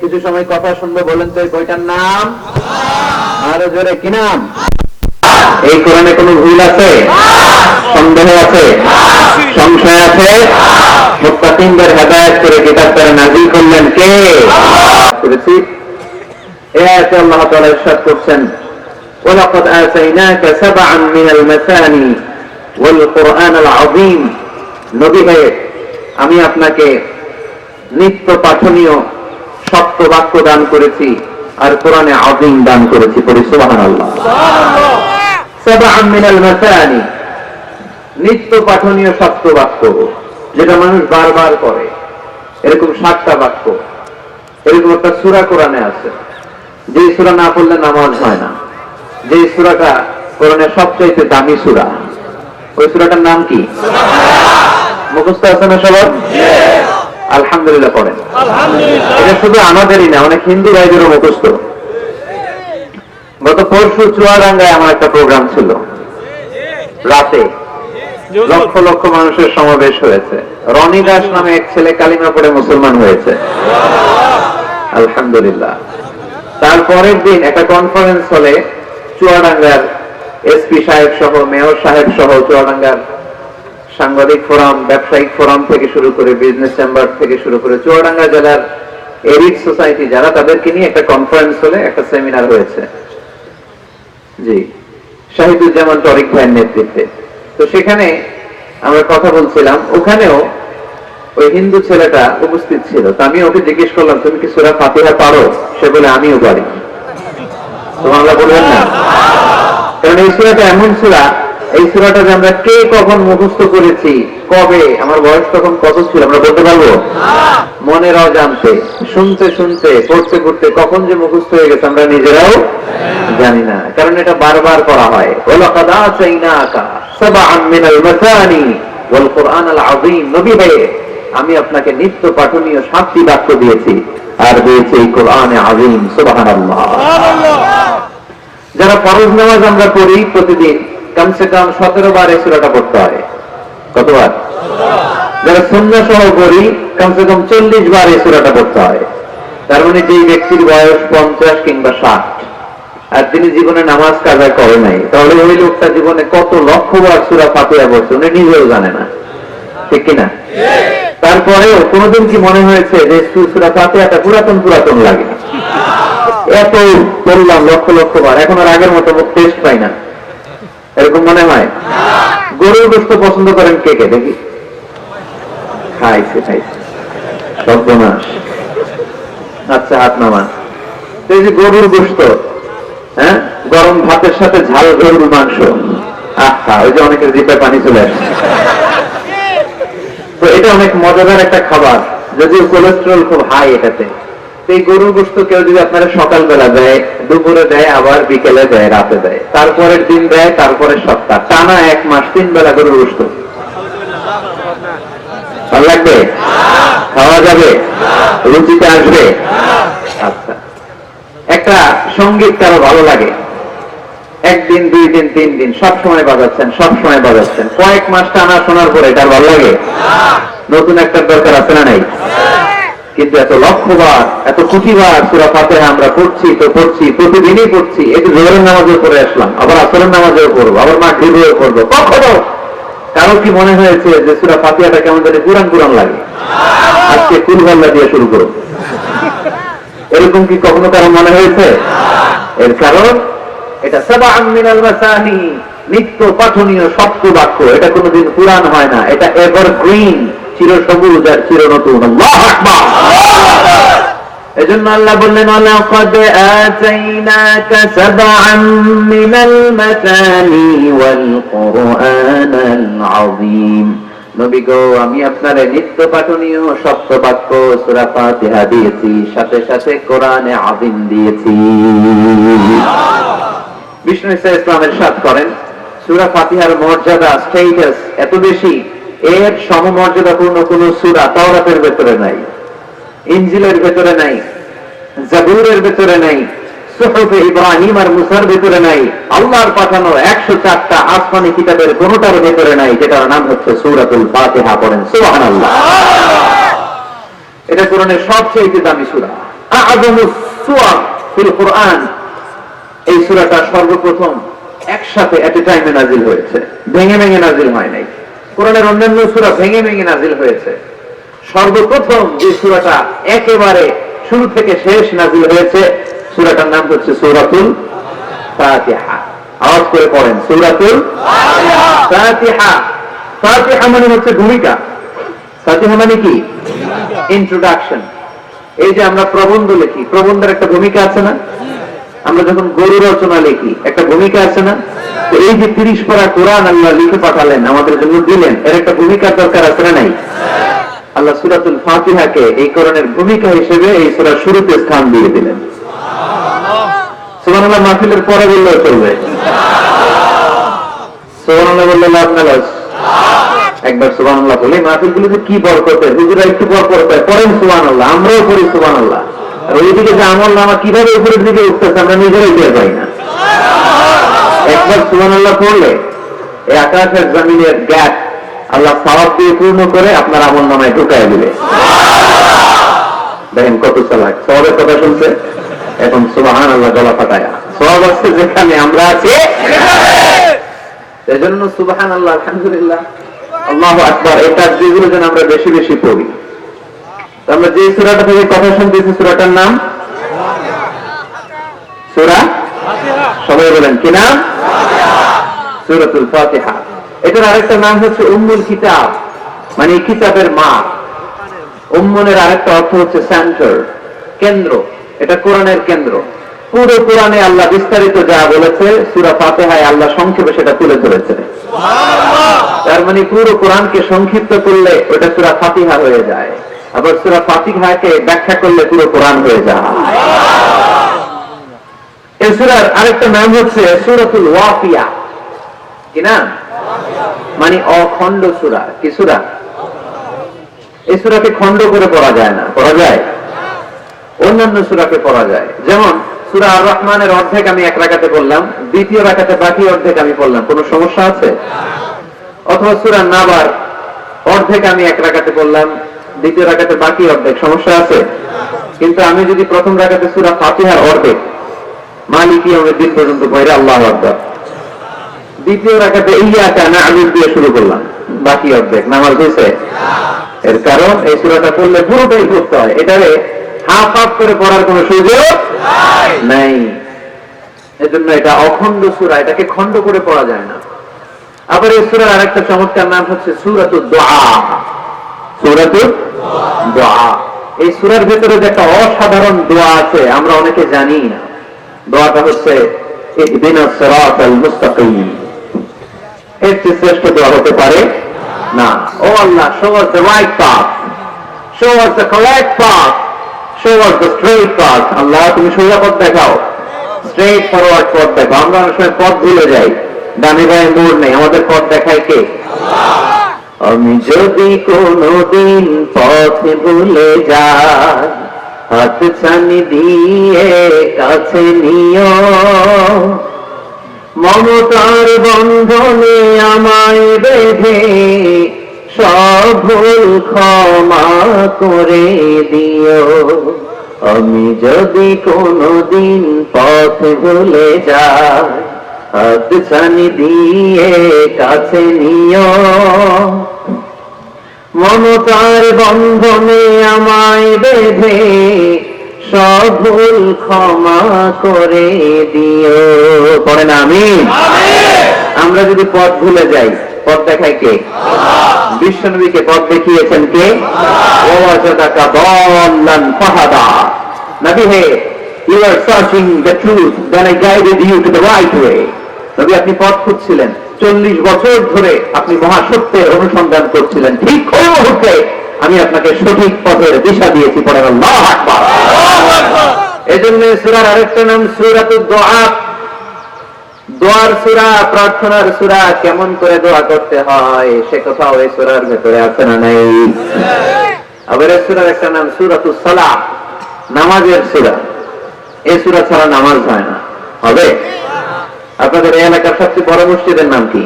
কিছু সময় কথা শুনবো, বলেন তো এই বইটার নাম? আরো জোরে কি নাম? এই কোরআনে কোনো ভুল আছে? সন্দেহ আছে? সংশয় আছে? মুত্তাকিনদের হেদায়েত করে কিতাব দ্বারা নাযিল করলেন কে? করেছি। এই আয়াতে আল্লাহ তাআলা ইরশাদ করছেন, ওয়ালাকাদ আতাইনাকা সাবআন মিনাল মাসানি ওয়াল কুরআনাল আযীম। নবী হে, আমি আপনাকে নিত্য পাঠনীয় সত্য বাক্য দান করেছি, আর কোরআনে আযীম দান করেছি। পড়ি সুবহানাল্লাহ। সাবআন মিনাল মাসানি, নিত্য পাঠনীয় সত্য বাক্য, যেটা মানুষ বারবার করে, এরকম 7টা বাক্য। এরকম একটা সূরা কোরআনে আছে, যে সূরা না পড়লে নামাজ হয় না, যে সূরাটা কোরআনের সবচেয়ে দামি সূরা, ওই সূরাটার নাম কি? মুখস্থ আছে না সবার? আলহামদুলিল্লাহ পড়েন। এটা শুধু আমাদেরই না, অনেক হিন্দু ভাইদেরও মুখস্থ। গত পরশু চুয়াডাঙ্গায় আমার একটা প্রোগ্রাম ছিল, রাতে লক্ষ লক্ষ মানুষের সমাবেশ হয়েছে। রনি দাস নামে এক ছেলে কালিমা পড়ে মুসলমান হয়েছে, আলহামদুলিল্লাহ। তারপরের দিন একটা কনফারেন্স হলে চুয়াডাঙ্গার এসপি সাহেব সহ, মেয়র সাহেব সহ, চুয়াডাঙ্গার সাংবাদিক ফোরাম, ব্যবসায়িক ফোরাম থেকে শুরু করে, বিজনেস চেম্বার থেকে শুরু করে, চুয়াডাঙ্গা জেলার এরিড সোসাইটি যারা, তাদেরকে নিয়ে একটা কনফারেন্স হলে একটা সেমিনার হয়েছে, জি, শাহিদুজ্জামান তরিক ভাইয়ের নেতৃত্বে। তো সেখানে আমরা কথা বলছিলাম, ওখানেও ওই হিন্দু ছেলেটা উপস্থিত ছিল। তো আমি ওকে জিজ্ঞেস করলাম, তুমি কি সূরা ফাতিহা পারো? সে বলে, আমিও পারি। সুবহানাল্লাহ বলবেন না? কারণ এই সূরাটা এমন সূরা, এই সূরাটা যে আমরা কে কখন মুখস্থ করেছি, কবে, আমার বয়স তখন কত ছিল আমরা বলতে পারবো? মনের অজান্তে, শুনতে শুনতে, পড়তে পড়তে কখন যে মুখস্থ হয়ে গেছে আমরা নিজেরাও জানি না। কারণ এটা বারবার করা হয়। ওয়ালাকাদ আতাইনাকা সাবআন মিনাল মাসানি ওয়াল কুরআনাল আযীম। নবী ভাই, আমি আপনাকে নিত্য পাঠনীয় 7টি বাক্য দিয়েছি, আর দিয়েছি এই কোরআনে আযীম। সুবহানাল্লাহ। যারা ফরজ নামাজ আমরা পড়ি প্রতিদিন, কমসে কম 17 বার এই সূরাটা পড়তে হয়। কতবার? যারা সুন্নাহ সহ পড়ি, কমসে কম 40 বার এই সূরাটা পড়তে হয়। তার মানে যেই ব্যক্তির বয়স 50 কিংবা 60 আর তিনি জীবনে নামাজ কাজা করে নাই, তাহলে ওই লোকটা জীবনে কত লক্ষ বার সূরা ফাতিহা পড়ছে উনি নিজেও জানে না, ঠিক কিনা? তারপরেও কোনদিন কি মনে হয়েছে যে সূরা ফাতিহাটা পুরাতন পুরাতন লাগে? এত পড়লাম লক্ষ লক্ষ বার, এখন আর আগের মতো টেস্ট পাই না, এরকম মনে হয়? গরুর গোশত পছন্দ করেন কে কে দেখি? খাইছে খাইছে, সর্বনাশ। আচ্ছা, হাত নামান। এই যে গরুর গোশত, হ্যাঁ, গরম ভাতের সাথে ঝাল গরুর মাংস, আহা, ওই যে অনেকের জিভে পানি চলে আসে। তো এটা অনেক মজাদার একটা খাবার, যদিও কোলেস্টেরল খুব হাই এটাতে। এই গরুর গোশত কেউ যদি আপনারা সকালবেলা দেয়, দুপুরে দেয়, আবার বিকেলে দেয়, রাতে দেয়, তারপরের দিন দেয়, তারপরে সপ্তাহ, টানা 1 মাস 3 বেলা গরুর গোশত, ভালো লাগবে? খাওয়া যাবে? রুচিতে আসবে? আচ্ছা, একটা সঙ্গীত কারো ভালো লাগে, 1 দিন 2 দিন 3 দিন সব সময় বাজাচ্ছেন, সব সময় বাজাচ্ছেন, কয়েক মাস টানা শোনার পরে এটা ভালো লাগে? নতুন একটা দরকার আছে না নাই? কিন্তু এত লক্ষবার, এত কোটিবার সূরা ফাতিহা আমরা পড়ছি তো পড়ছি, প্রতিদিনই পড়ছি। একটু জোহরের নামাজেও পড়ে আসলাম, আবার আসরের নামাজেও পড়বো, আবার মাগরিবেও পড়বো। কখনো কারো কি মনে হয়েছে যে সূরা ফাতিহাটা কেমন জানি পুরান পুরান লাগে? আজকে কুল আল্লাহ দিয়ে শুরু করব, এরকম কি কখনো কারো মনে হয়েছে? এর কারণ এটা সাবআন মিনাল মাসানি, নিত্য পাঠনীয় 7 বাক্য। এটা কোনোদিন পুরান হয় না, এটা এভারগ্রিন, চিরসবুজ আর চির নতুন। আল্লাহু আকবার। এজন্য আল্লাহ বললেন, লাকাদ আতাইনাকা সাবআন মিনাল মাসানি ওয়াল কুরআনাল আযীম। নবী গো, আমি আপনারে নিত্য পাঠনীয় 7 বাক্য সূরা ফাতিহা দিয়েছি, সাথে সাথে কোরআনে আযীম দিয়েছি। বিষ্ণু ইসলামের সাথ করেন, সূরা ফাতিহার মর্যাদা, স্ট্যাটাস এত বেশি, এর সমমর্যাদাপূর্ণ কোন সূরা তাওরাতের ভেতরে নাই, ইনজিলের ভেতরে নাই, জাবুরের ভেতরে নাই, সুহুফে ইব্রাহিম আর মুসার ভেতরে নাই, আল্লাহর পাঠানো 104টা আসমানি কিতাবের কোনটার ভেতরে নাই, যেটার নাম হচ্ছে সূরাতুল ফাতিহা। পড়েন সুবহানাল্লাহ। এটা কোরআনের সবচেয়ে দামি সূরা, আযমুস সূরা ফিল কুরআন। এই সূরাটা সর্বপ্রথম একসাথে এট এ টাইমে নাজিল হয়েছে, ভেঙে ভেঙে নাজিল হয় নাই। কোরআনের অন্যান্য সূরা ভেঙে ভেঙে নাজিল হয়েছে, সর্বপ্রথম যে সূরাটা একেবারে শুরু থেকে শেষ নাজিল হয়েছে, সূরাটার নাম হচ্ছে সূরাতুল ফাতিহা। আওয়াজ করে পড়েন, সূরাতুল ফাতিহা। ফাতিহা মানে হচ্ছে ভূমিকা। ফাতিহা মানে কি? ইন্ট্রোডাকশন। এই যে আমরা প্রবন্ধ লিখি, প্রবন্ধের একটা ভূমিকা আছে না? আমরা যখন গরু রচনা লিখি, একটা ভূমিকা আছে না? তো এই যে 30 পারা কোরআন আল্লাহ লিখে পাঠালেন, আমাদের জন্য দিলেন, এর একটা ভূমিকার দরকার আছে না নাই? আল্লাহ সূরাতুল ফাতিহাকে এই কোরআনের ভূমিকা হিসেবে এই সূরার শুরুতে স্থান দিয়ে দিলেন। সুবহানাল্লাহ। মাহফিলের পরে বললেও চলবে, সুবহানাল্লাহ বললে লাভ না লস? একবার সুবহানাল্লাহ বলে মাহফিলগুলোতে কি বরকতের, হুজুরা একটু পর পর পড়েন সুবহানাল্লাহ, আমরাও পড়ি সুবহানাল্লাহ। আর ওইদিকে যে আমল নামা কিভাবে উপরের দিকে উঠতেছে আমরা নিজেরাই টের পাই না। একবার সুবহানাল্লাহ পড়লে এই আকাশের জমিনের গ্যাপ আল্লাহ সওয়াব দিয়ে পূর্ণ করে আপনার আমল নামায় ঢুকায় দিবে। দেখেন কত চালাক, সওয়াবের কথা শুনছে, এখন সুবহানাল্লাহ গলা ফাটায়া। সওয়াব আছে যেখানে আমরা আছি। এজন্য সুবহানাল্লাহ, আলহামদুলিল্লাহ, আল্লাহু আকবার, এই তাকবীরগুলো যেন আমরা বেশি বেশি পড়ি। আমরা যে সূরাটা থেকে কথা শুনতেছি সূরাটার নাম সূরা ফাতিহা। সবাই বলেন কি নাম? সূরাতুল ফাতিহা। এটার আরেকটা নাম হচ্ছে উম্মুল কিতাব, মানে কিতাবের মা। উম্মুনের আরেকটা অর্থ হচ্ছে সেন্টার, কেন্দ্র। এটা কোরআনের কেন্দ্র। পুরো কোরআনে আল্লাহ বিস্তারিত যা বলেছে সূরা ফাতিহায় আল্লাহ সংক্ষেপে সেটা তুলে ধরেছে। তার মানে পুরো কোরআনকে সংক্ষিপ্ত করলে ওটা সূরা ফাতিহা হয়ে যায়, আবার সূরা ফাতিহাকে ব্যাখ্যা করলে পুরো কোরআন হয়ে যায়। এই সূরার আরেকটা নাম হচ্ছে সূরাতুল ওয়াকিয়া। কি নাম? মানে অখণ্ড সূরা। কি সূরা? এই সূরাকে খণ্ড করে পড়া যায় না। পড়া যায়? অন্যান্য সূরাকে পড়া যায়। যেমন সূরা আর রহমানের অর্ধেক আমি এক রাকাতে পড়লাম, দ্বিতীয় রাকাতে বাকি অর্ধেক আমি পড়লাম, কোনো সমস্যা আছে? অথবা সূরা নাবার অর্ধেক আমি এক রাকাতে পড়লাম, দ্বিতীয় রাকাতে বাকি অর্ধেক, সমস্যা আছে? কিন্তু আমি যদি প্রথম রাকাতে সূরা ফাতিহার অর্ধেক মালিকি ইয়াউমিদ্দিন পর্যন্ত পড়ে আল্লাহু আকবার, দ্বিতীয় রাকাতে ইয়্যাকা না'বুদু দিয়ে শুরু করলাম, বাকি অর্ধেক, নামাজ হয়েছে? এর কারণ এই সূরাটা পড়লে পুরোটাই পড়তে হয়, এটারে হাফ হাফ করে পড়ার কোনো সুযোগ নাই। এজন্য এটা অখণ্ড সূরা, এটাকে খণ্ড করে পড়া যায় না। আবার এই সূরার আরেকটা চমৎকার নাম হচ্ছে সূরাতুদ দুআ। সূরাতুদ দুআ। এই সূরার ভিতরে যে একটা অসাধারণ দোয়া আছে আমরা অনেকে জানি না। দোয়াটা হচ্ছে ইহদিনাস সিরাতাল মুস্তাকিম। এর চেয়ে শ্রেষ্ঠ দোয়া হতে পারে না। ও আল্লাহ, show us the right path, show us the correct path, show us the straight path. আল্লাহ, তুমি সোজা পথ দেখাও, স্ট্রেট ফরওয়ার্ড পথ দেখাও। আমরা অনেক সময় পথ ভুলে যাই, ডানে বাঁয়ে মোড় নেই, আমাদের পথ দেখায় কে? আমি যদি কোনদিন পথ ভুলে যাই, হাত ছানি দিয়ে কাছে নিও, মমতার বন্ধনে আমায় বেঁধে সব ভুল ক্ষমা করে দিও। আমি যদি কোনদিন পথ ভুলে যাই, হাত ছানি দিয়ে কাছে নিও, মমতার বন্ধনে আমায় বেঁধে সব ভুল ক্ষমা করে দিও। পড়েন আমিন। আমরা যদি পথ ভুলে যাই, পথ দেখায় কে? বিশ্বনবীকে পথ দেখিয়েছেন কে? ওয়াজাদাকা দাল্লান ফাহাদা। নবী হে, you are searching the truth, then I guided you to the right way. নবী, আপনি পথ খুঁজছিলেন, 40 বছর ধরে আপনি মহাসত্যের অনুসন্ধান করছিলেন, ঠিক ওই মুহূর্তে আমি আপনাকে সঠিক পথের দিশা দিয়েছি। পড়েন আল্লাহু আকবার। এজন্য সূরার আরেকটা নাম সূরাতুদ দুআ। দোয়ার সূরা, প্রার্থনার সূরা। কেমন করে দোয়া করতে হয় সে কথাও এই সূরার ভেতরে আছে না নাই? আবার এই সূরার একটা নাম সূরাতুস সালাহ, নামাজের সূরা। এই সূরা ছাড়া নামাজ হয় না। হবে? আপনাদের এই এলাকার সবচেয়ে বড় মসজিদের নাম কি?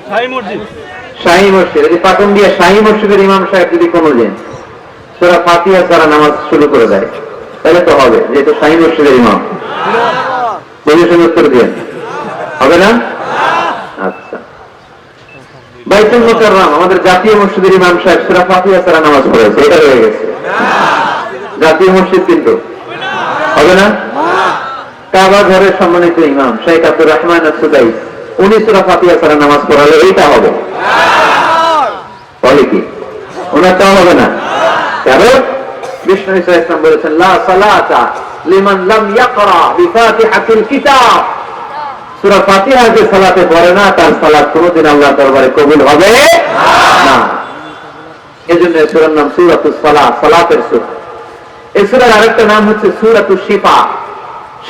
শাহী মসজিদ। শাহী মসজিদ। এই পাটুন্ডিয়া শাহী মসজিদের ইমাম সাহেব যদি কোনোদিন সূরা ফাতিহা ছাড়া নামাজ শুরু করে দেয়, তাহলে তো হবে, যেহেতু শাহী মসজিদের ইমাম। উত্তর দিয়ে হবে না? আচ্ছা, বাইতুল মুকাররম, আমাদের জাতীয় মসজিদের ইমাম সাহেব সূরা ফাতিহা ছাড়া নামাজ পড়েছে, এটা রয়ে গেছে। জাতীয় মসজিদ কিন্তু হবে না। কাবা ঘরের সম্মানিত ইমাম শেখ আব্দুর রহমান আস-সুদাইস, উনি সূরা ফাতিহা ছাড়া নামাজ পড়ালে এইটা হবে। বলে কি? ওনারটাও হবে না। কারণ বিষ্ণু ঈসা ইসলাম বলেছেন, লা সালাতা লিমান লাম ইয়াকরা বিফাতিহাতিল কিতাব। সূরা ফাতিহা যে সালাতে পড়ে না, তার সালাত কোনোদিন আল্লাহর দরবারে কবুল হবে না। এজন্য এই সূরার নাম সূরাতুস সালাহ, সালাতের সূরা। এই সূরার আরেকটা নাম হচ্ছে সূরাতুশ শিফা,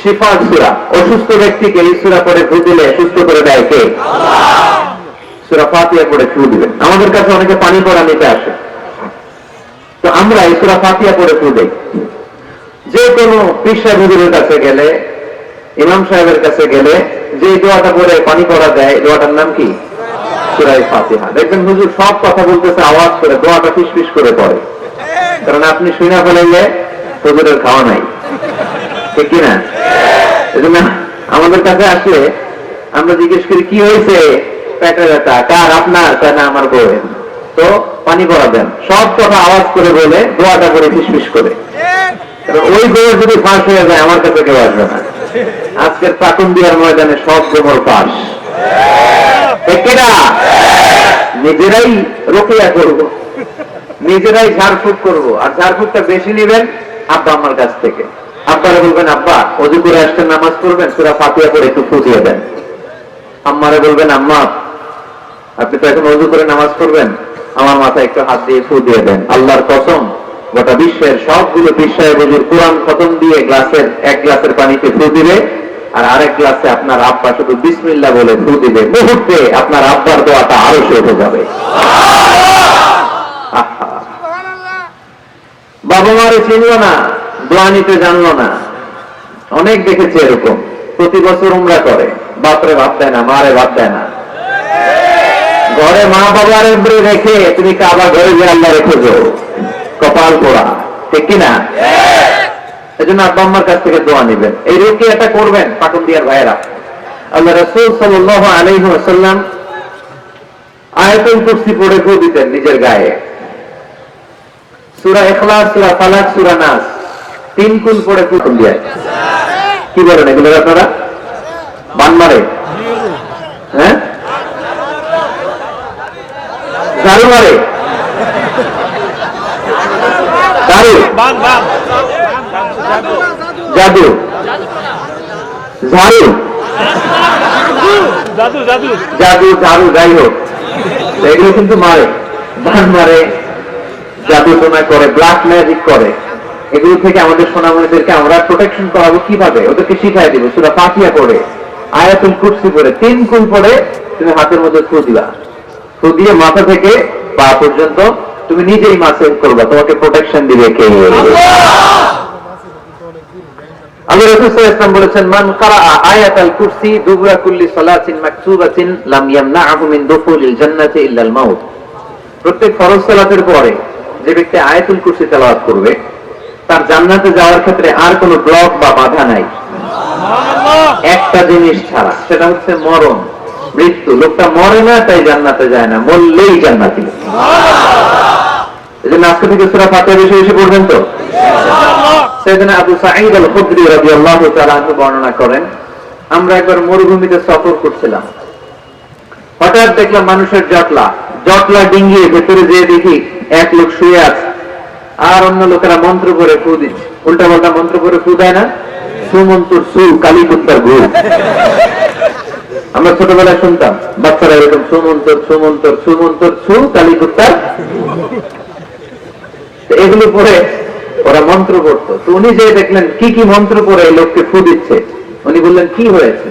শিফার সূরা। অসুস্থ ব্যক্তিকে এই সূরা পড়ে ফু দিলে সুস্থ করে দেয় কে? আল্লাহ। সূরা ফাতিহা পড়ে ফু দিবেন। আমাদের কাছে অনেকে পানি পড়া নিতে আসে, তো আমরা এই সূরা ফাতিহা পড়ে ফু দেই। যে কোনো পীর সাহেব হুজুরের কাছে গেলে, ইমাম সাহেবের কাছে গেলে যে দোয়াটা পড়ে পানি পড়া দেয়, দোয়াটার নাম কি? সূরা ফাতিহা। দেখবেন হুজুর সব কথা বলতেছে আওয়াজ করে, দোয়াটা ফিসফিস করে পড়ে, কারণ আপনি শুনে ফেলাইলে হুজুরের খাওয়া নাই, ঠিক কিনা? এজন্য আমাদের কাছে আসলে আমরা জিজ্ঞেস করি কি হয়েছে, পেটের ব্যথা, কার? আপনার? তাই না, আমার বউয়ের। তো পানি পড়া দেন, সব কথা আওয়াজ করে বলে দোয়াটা করে ফিসফিস করে। ওই বউয়ের যদি ফাঁস হয়ে যায় আমার কাছে কেউ আসবে না। আজকের প্রাকুন দিয়ার ময়দানে সব গোমর ফাঁস। নিজেরাই রোকেয়া করব, নিজেরাই ঝাড়ফুঁক করব। আর ঝাড়ফুঁকটা বেশি নেবেন আব্বা আমার কাছ থেকে। আব্বারে বলবেন, আব্বা ওযু করে আসছেন, নামাজ পড়বেন, সূরা ফাতিহা পড়ে একটু ফু দিয়ে দেন। আম্মারে বলবেন, আম্মা আপনি তো এখন ওযু করে নামাজ পড়বেন, আমার মাথায় একটু হাত দিয়ে ফু দিয়ে দেন। আল্লাহর কসম, গোটা বিশ্বের সবগুলো বিশ্বায় বুঝুর কোরআন খতম দিয়ে গ্লাসের এক গ্লাসের পানিতে ফু দিবে, আর আরেক গ্লাসে আপনার আব্বা শুধু বিসমিল্লাহ বলে ফু দিবে, মুহূর্তে আপনার আব্বার দোয়াটা আরো উঠে যাবে। বাবা মারে চিনলো না, দোয়া নিতে জানলো না। অনেক দেখেছি এরকম, প্রতি বছর উমরা করে, বাপরে ভাত দেয় না, মারে ভাত দেয় না। ঘরে মা বাবার রেখে তুমি কাবা ঘরে যে আল্লাহ রেখেছো, কপাল পোড়া, ঠিক কিনা? এই জন্য আব্বা আম্মার কাছ থেকে দোয়া নিবেন। এই রুকিয়াটা করবেন পাকুন দিয়ার ভাইয়েরা। আল্লাহ রাসূল সাল্লাল্লাহু আলাইহি ওয়াসাল্লাম আয়াতুল কুরসি পড়ে ফু দিতেন নিজের গায়ে। সূরা ইখলাস, সূরা ফালাক, সূরা নাস 3 কুল পড়ে ফু দিয়ে। কি বলেন এগুলো আপনারা? বান মারে? হ্যাঁ, ঝাড়ু মারে? ঝাড়ু, জাদু, ঝাড়ু, জাদু, ঝাড়ু, যাই হোক, এগুলো কিন্তু মারে, বান মারে, জাদু টোনা করে, ব্ল্যাক ম্যাজিক করে। এগুলো থেকে আমাদের সোনামণিদেরকে আমরা প্রোটেকশন করাবো কিভাবে? ওদেরকে শিখাই দিব সূরা ফাতিহা পড়ে, আয়াতুল কুরসি পড়ে, 3 কুল পড়ে তুমি হাতের মধ্যে ফু দিবা। ফু দিয়ে মাথা থেকে পা পর্যন্ত তুমি নিজেই মাসেজ করবা, তোমাকে প্রোটেকশন দিবে কে? আল্লাহ রাসূল সাল্লাল্লাহু আলাইহি ওয়াসাল্লাম বলেছেন, মান ক্বারাআ আয়াতাল কুরসি দুবরা কুল্লি সালাতিন মাকতুবাতিন লাম ইয়ামনাহু মিন দুখুলিল জান্নাতি ইল্লাল মাউত। প্রত্যেক ফরজ সালাতের পরে যে ব্যক্তি আয়াতুল কুরসি তেলাওয়াত করবে, তার জান্নাতে যাওয়ার ক্ষেত্রে আর কোনো ব্লক বা বাধা নাই, একটা জিনিস ছাড়া, সেটা হচ্ছে মরণ, মৃত্যু। লোকটা মরে না তাই জান্নাতে যায় না, মরলেই জান্নাতি। এজন্য আজকে থেকে সূরা ফাতিহা বেশি বেশি পড়বেন তো। সাইয়েদনা আবু সাঈদ আল খুদরি রাদিয়াল্লাহু তাআলা আনহু বর্ণনা করেন, আমরা একবার মরুভূমিতে সফর করছিলাম, হঠাৎ দেখলাম মানুষের জটলা ডিঙ্গিয়ে ভেতরে যেয়ে দেখি এক লোক শুয়ে আছে, আর অন্য লোকেরা মন্ত্র করে ফু দিচ্ছে। উল্টা পাল্টা মন্ত্র করে ফু দেয় না? সুমন্তর সু, কালীকুত্তার ঘু। আমরা ছোটবেলায় শুনতাম বাচ্চারা এরকম সুমন্তর সুমন্তর সুমন্তর সু, কালীকুত্তার। এগুলো পরে ওরা মন্ত্র পড়তো। তো উনি যে দেখলেন কি কি মন্ত্র পড়ে এই লোককে ফু দিচ্ছে, উনি বললেন কি হয়েছে?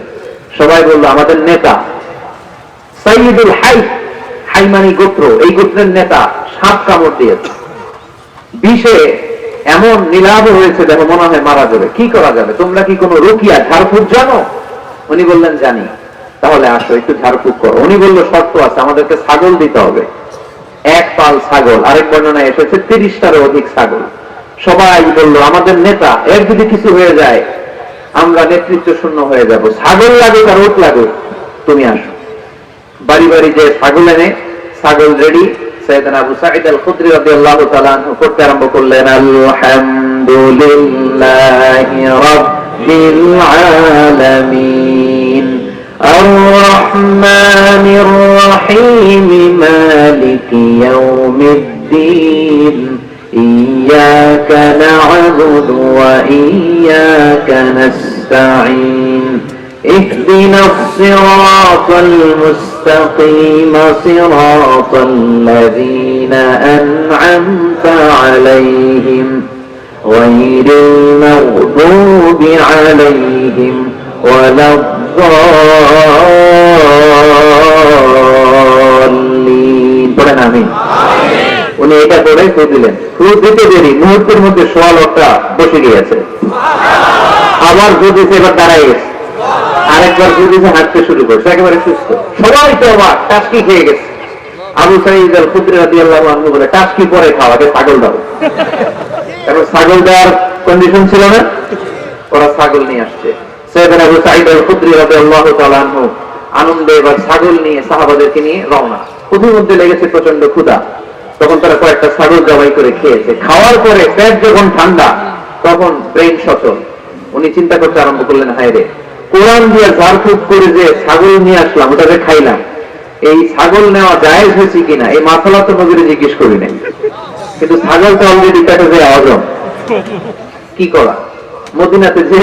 সবাই বললো আমাদের নেতা সাইয়্যিদুল হাই, হাইমানি গোত্র, এই গোত্রের নেতা সাপ কামড় দিয়েছে, বিষে এমন নীলাভ হয়েছে দেখো মনে হয় মারা যাবে। কি করা যাবে? তোমরা কি কোনো রুকিয়া ঝাড়ফুঁক জানো? উনি বললেন জানি। তাহলে আসো একটু ঝাড়ফুঁক করো। উনি বলল শর্ত আছে, আমাদেরকে ছাগল দিতে হবে, 1 পাল ছাগল। আরেক বর্ণনায় এসেছে 30টারও অধিক ছাগল। সবাই বলল আমাদের নেতা, এর যদি কিছু হয়ে যায় আমরা নেতৃত্ব শূন্য হয়ে যাব, ছাগল লাগুক আর ওট লাগুক, তুমি আসো। বাড়ি বাড়ি যে ছাগল এনে, ছাগল রেডি। সাইয়েদনা আবু সাঈদ আল খুদরি রাদিয়াল্লাহু তাআলা আনহু করতে আরম্ভ করলেন, আলহামদুলিল্লাহি রাব্বিল আলামিন আর-রাহমানির রাহিম মালিকি ইয়াউমিদ্দিন ইয়্যাকা না'বুদু ওয়া ইয়্যাকা নাস্তাঈন اهدنا الصراط المستقيم صراط الذين أنعمت عليهم غير المغضوب عليهم ولا الضالين। পড়েন আমিন। উনি এটা করে ফু দিলেন। ফু দিতে দেরি, মুহূর্তের মধ্যে সোয়ালটা বসে গিয়েছে। আবার ফু দিতে এবার দাঁড়ায় গেছে, আরেকবার বুঝেছে, হাঁটতে শুরু করছে, একেবারে সুস্থ। সবাই তো অবাক, টাস্কি খেয়ে গেছে। আবু সাঈদ আল খুদরি রাদিয়াল্লাহু আনহু বলে, টাস্কি পরে খাওয়া, আগে ছাগল দাও। এখন ছাগল দেওয়ার কন্ডিশন ছিল না, ওরা ছাগল নিয়ে আসছে। সাইয়েদনা আবু সাঈদ আল খুদরি রাদিয়াল্লাহু তাআলা আনহু আনন্দে এবার ছাগল নিয়ে সাহাবাদেরকে নিয়ে রওনা। পথিমধ্যে লেগেছে প্রচন্ড ক্ষুধা, তখন তারা কয়েকটা ছাগল জবাই করে খেয়েছে। খাওয়ার পরে পেট যখন ঠান্ডা, তখন ব্রেন সচল। উনি চিন্তা করতে আরম্ভ করলেন, হায় রে, কোরআন দিয়ে ঝাড়ফুঁক করে যে ছাগল নিয়ে আসলাম, ওটাকে খাইলাম, এই ছাগল নেওয়া জায়েজ হয়েছে কিনা এই মাসালা তো নবীরে জিজ্ঞেস করি নাই, কিন্তু ছাগল তো অলরেডি পেটে যে আওয়াজম, কি করা? মদিনাতে যে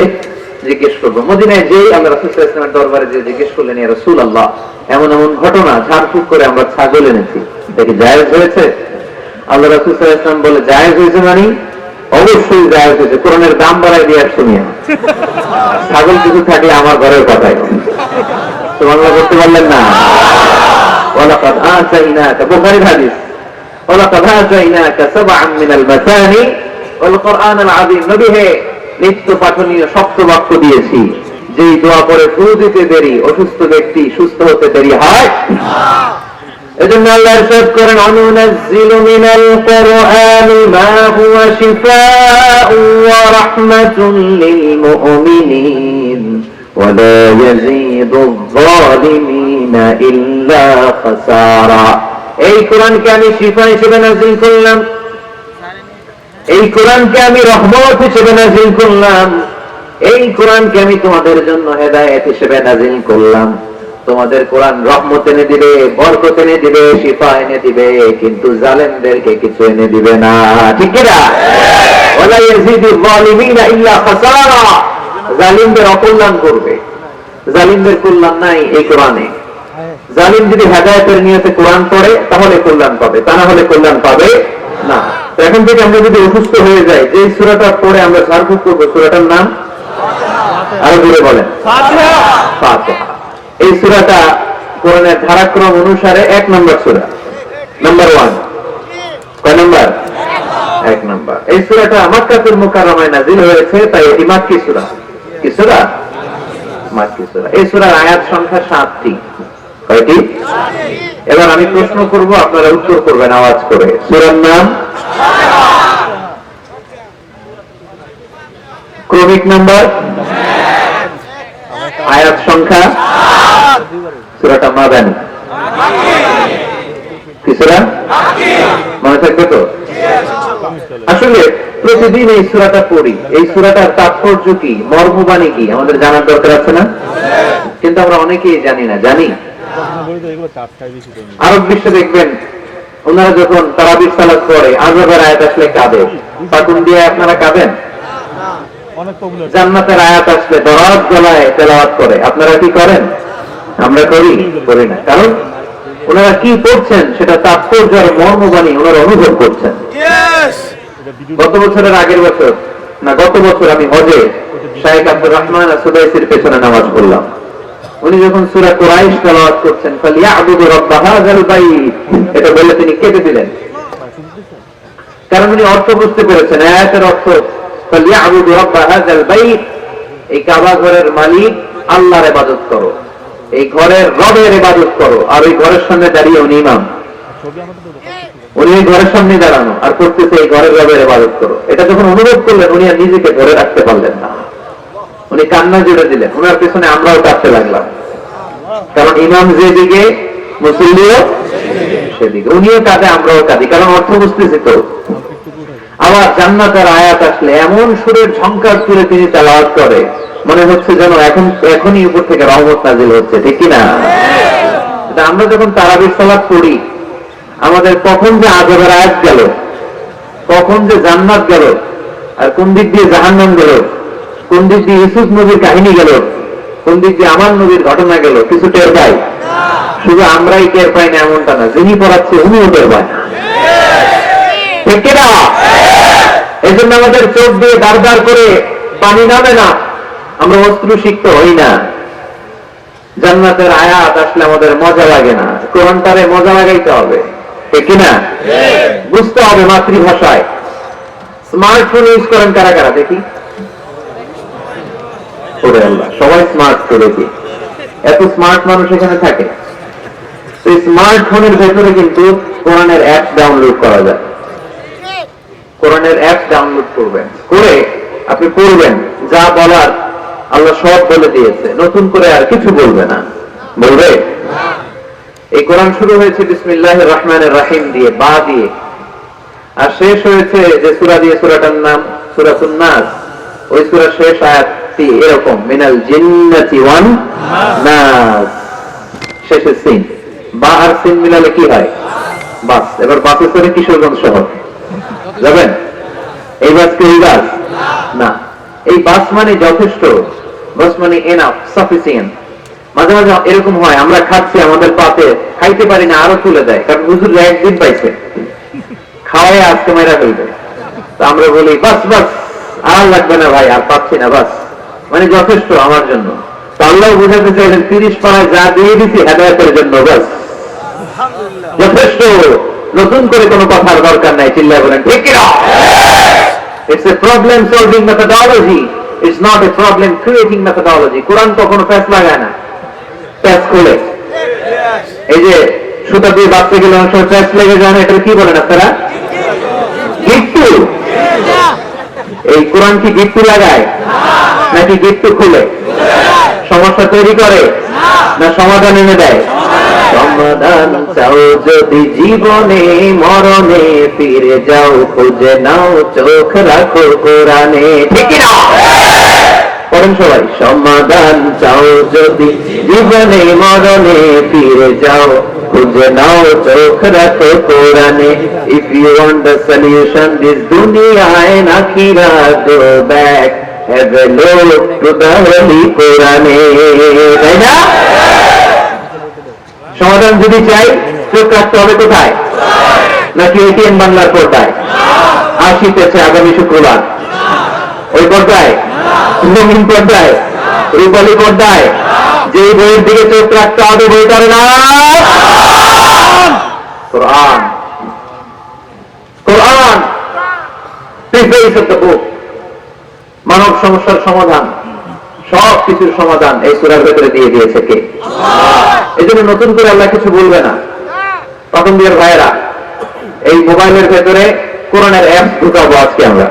জিজ্ঞেস করবো। মদিনায় যে আল্লাহ রাসূল সাল্লাল্লাহু আলাইহি ওয়াসাল্লামের দরবারে যে জিজ্ঞেস করলেন, ইয়া রাসূলুল্লাহ, এমন এমন ঘটনা, ঝাড়ফুঁক করে আমরা ছাগল এনেছি, এটা কি জায়েজ হয়েছে? আল্লাহ রাসূল সাল্লাল্লাহু আলাইহি ওয়াসাল্লাম বলে, জায়েজ হয়েছে মানে? অবশ্যই জায়েজ হয়েছে, কোরআনের দাম বাড়ায় দিয়ে আসছো নিয়ে। ছাগল কিছু থাকলে আমার ঘরের কথাই সুবহানাল্লাহ করতে পারলেন না? ওয়ালাকাদ আতাইনাকা, বুখারীর হাদিস, ওয়ালাকাদ আতাইনাকা সাবআন মিনাল মাসানি ওয়াল কুরআনাল আযীম। নবী হে, নিত্য পাঠনীয় শক্ত বাক্য দিয়েছি, যেই দোয়া করে ফু দিতে দেরি, অসুস্থ ব্যক্তি সুস্থ হতে দেরি হয় না। এজন্য আল্লাহ ইরশাদ করেন, অনুনাজ্জিলু মিনাল কুরআনি মা হুয়া শিফাউ ওয়া রাহমাতুল লিল মুমিনিন ওয়া লা ইয়াজিদুয যালিমিনা ইল্লা খাসারা। এই কোরআনকে আমি শিফা হিসেবে নাযিল করলাম, এই কোরআনকে আমি রহমত হিসেবে নাযিল করলাম, এই কোরআনকে আমি তোমাদের জন্য হেদায়েত হিসেবে নাযিল করলাম। তোমাদের কোরআন রহমত এনে দিবে, বরকত এনে দিবে, শিফা এনে দিবে, কিন্তু জালেমদেরকে কিছু এনে দিবে না। ঠিক কি না? ওয়ালা ইয়াজিদু যালিমিনা ইল্লা খাসারা। জালিমদের অকল্যাণ করবে, জালিমদের কল্যাণ নাই এই কোরআনে। জালিম যদি হেদায়েতের নিয়তে কোরআন পড়ে তাহলে কল্যাণ পাবে, তা না হলে কল্যাণ পাবে না। তো এখন থেকে আমরা যদি অসুস্থ হয়ে যাই, যে সূরাটা পড়ে আমরা ঝাড়ফুঁক করবো, সূরাটার নাম আরো জোরে বলেন, ফাতিহা। এই সূরাটা কোরআনের ধারাক্রম অনুসারে 1 নম্বর সূরা, নাম্বার 1। কয় নম্বর? 1 নম্বর। এই সূরাটা মক্কাতুল মুকাররমায় নাযিল হয়েছে, তাই এটি মাক্কি সূরা। কি সূরা? মাক্কি সূরা। এই সূরার আয়াত সংখ্যা 7টি। কয়টি? এবার আমি প্রশ্ন করব, আপনারা উত্তর করবেন আওয়াজ করে। সূরার নাম? ক্রমিক নাম্বার? আয়াত সংখ্যা? সূরাটা মাদানী। কি সূরা? মনে থাকবে তো? আসলে প্রতিদিন এই সূরাটা পড়ি, এই সূরাটার তাৎপর্য কি, মর্মবাণী কি আমাদের জানার দরকার আছে না? কিন্তু আমরা অনেকেই জানি না। জানি? আরব বিশ্বে দেখবেন, ওনারা যখন তারাবির সালাত পড়ে, আযাবের আয়াত আসলে কাঁদে। তখন দিয়ে আপনারা কাঁদেন? জান্নাতের আয়াত আসলে দরাজ গলায় তেলাওয়াত করে। আপনারা কি করেন? আমরা করি না। কারণ ওনারা কি পড়ছেন সেটা তাৎপর্য আর মর্মবাণী ওনারা অনুভব করছেন। গত বছরের আগের বছর না, গত বছর আমি হজে শাইখ আব্দুর রহমান সুদাইসির পেছনে নামাজ পড়লাম। উনি যখন সূরা কুরাইশ তেলাওয়াত করছেন, ফালিয়াবুদু রাব্বা হাযাল বাইত, এটা বলে তিনি কেঁদে দিলেন। কারণ উনি অর্থ বুঝতে পেরেছেন, আয়াতের অর্থ ফালিয়াবুদু রাব্বা হাযাল বাইত, এই কাবা ঘরের মালিক আল্লাহর ইবাদত করো, এই ঘরের রবের ইবাদত করো। আর ওই ঘরের সামনে দাঁড়িয়ে উনি ইমাম, উনি এই ঘরের সামনে দাঁড়ানো আর করতেছে এই ঘরের রবের ইবাদত করো। এটা যখন অনুভব করলেন, উনি আর নিজেকে ধরে রাখতে পারলেন না, উনি কান্না জুড়ে দিলেন। ওনার পেছনে আমরাও কাঁদতে লাগলাম, কারণ ইমাম যেদিকে মুসল্লিও সেদিকে, উনিও কাঁদে আমরাও কাঁদি, কারণ অর্থ বুঝতেছি তো। আবার জান্নাতের আয়াত আসলে এমন সুরের ঝংকার সুরে তিনি তেলাওয়াত করে, মনে হচ্ছে যেন এখনই উপর থেকে রহমত নাযিল হচ্ছে। ঠিক কি না? আমরা যখন তারাবির সালাত পড়ি, আমাদের কখন যে আযাবের আয়াত গেল, কখন যে জান্নাত গেল, আর কোন দিক দিয়ে জাহান্নাম গেল, কোন দিক দিয়ে ইউসুফ নবীর কাহিনী গেল, কোন দিক দিয়ে আমার নবীর ঘটনা গেল, কিছু টের পাই? শুধু আমরাই টের পাই না এমনটা না, যিনি পড়াচ্ছে উনিও টের পায়। ঠিক না? এই জন্য আমাদের চোখ দিয়ে দাঁড় দাঁড় করে পানি নামে না, আমরা অশ্রুসিক্ত হই না। জান্নাতের আয়াত আসলে আমাদের মজা লাগে না, কোরআনটারে মজা লাগাইতে হবে। ঠিক কিনা? বুঝতে হবে মাতৃভাষায়। স্মার্টফোন ইউজ করেন কারা কারা দেখি? সবাই স্মার্ট তো দেখি, এত স্মার্ট মানুষ এখানে থাকে। এই স্মার্টফোনের ভেতরে কিন্তু কোরআনের অ্যাপ ডাউনলোড করা যায়। কোরআনের অ্যাপ ডাউনলোড করবেন, করে আপনি পড়বেন, যা বলার আল্লাহ সব বলে দিয়েছে, নতুন করে আর কিছু বলবে না। বলবে? এই কোরআন শুরু হয়েছে বিসমিল্লাহির রহমানির রহিম দিয়ে, বা দিয়ে, আর শেষ হয়েছে যে সূরা দিয়ে, সূরাটার নাম সূরাতুন নাস। ওই সূরার শেষ আয়াতটি এরকম, মিনাল জিন্নাতি ওয়ান নাস, শেষে সিন। বা আর সিন মিলালে কি হয়? বাস। এবার বাসে চড়ে কিশোরগঞ্জ শহর যাবেন? এই বাস কি ওই বাস না। এই বাস মানে যথেষ্ট, বাস মানে এনাফ, সাফিসিয়েন্ট। মাঝে মাঝে এরকম হয়, আমরা খাচ্ছি, আমাদের পাতে খাইতে পারি না, আরো তুলে দেয়, কারণ হুজুর একদিন পাইছে, খাওয়াই আজকে মেরা ফেলবে। তো আমরা বলি বাস বাস, আর লাগবে না ভাই, আর পাচ্ছি না, বাস মানে যথেষ্ট আমার জন্য। তো আল্লাহ বুঝাতে চাইলেন 30 পাড়ায় যা দিয়ে দিছি হেদায়েতের জন্য, বাস যথেষ্ট, নতুন করে কোনো কথার দরকার নাই। চিল্লায় বলেন ঠিক কিনা? It's a problem solving methodology, it's not a problem creating methodology. কোরআন কখনো প্যাচ লাগায় না, প্যাচ খোলে। এই যে সুতা দিয়ে বাচ্চা গেলে অনেক সময় প্যাচ লেগে যায় না, এটা কি বলেন আপনারা? গিট্টু। এই কোরআন কি গিট্টু লাগায় নাকি গিট্টু খুলে? সমস্যা তৈরি করে না সমাধান এনে দেয়? সমাধান চাও যদি জীবনে মরণে, ফিরে যাও খুঁজে নাও, চোখ রাখো কোরআনে। ঠিক না? পড়েন সবাই, সমাধান চাও যদি জীবনে মরণে, ফিরে যাও খুঁজে নাও, চোখ রাখো কোরআনে। If you want the solution this dunya and akhirah, go back, have a look to the holy Qur'ane. তাই না? সমাধান যদি চাই, চোখ রাখতে হবে কোথায়? নাকি এটিএম বাংলার পর্দায়? আসিতেছে আগামী শুক্রবার ওই পর্দায়, রঙিন পর্দায়, রূপালী পর্দায়, যে বইয়ের দিকে চোখ রাখতে হবে, বইটার নাম কোরআন। কোরআন মানব সমস্যার সমাধান, সব কিছুর সমাধান এই সূরার ভেতরে দিয়ে দিয়েছে কে? এই জন্য নতুন করে আল্লাহ কিছু বলবে না। প্রথম দিকের ভাইয়েরা, এই মোবাইলের ভেতরে কোরআনের অ্যাপস ঢুকাবো আজকে আমরা,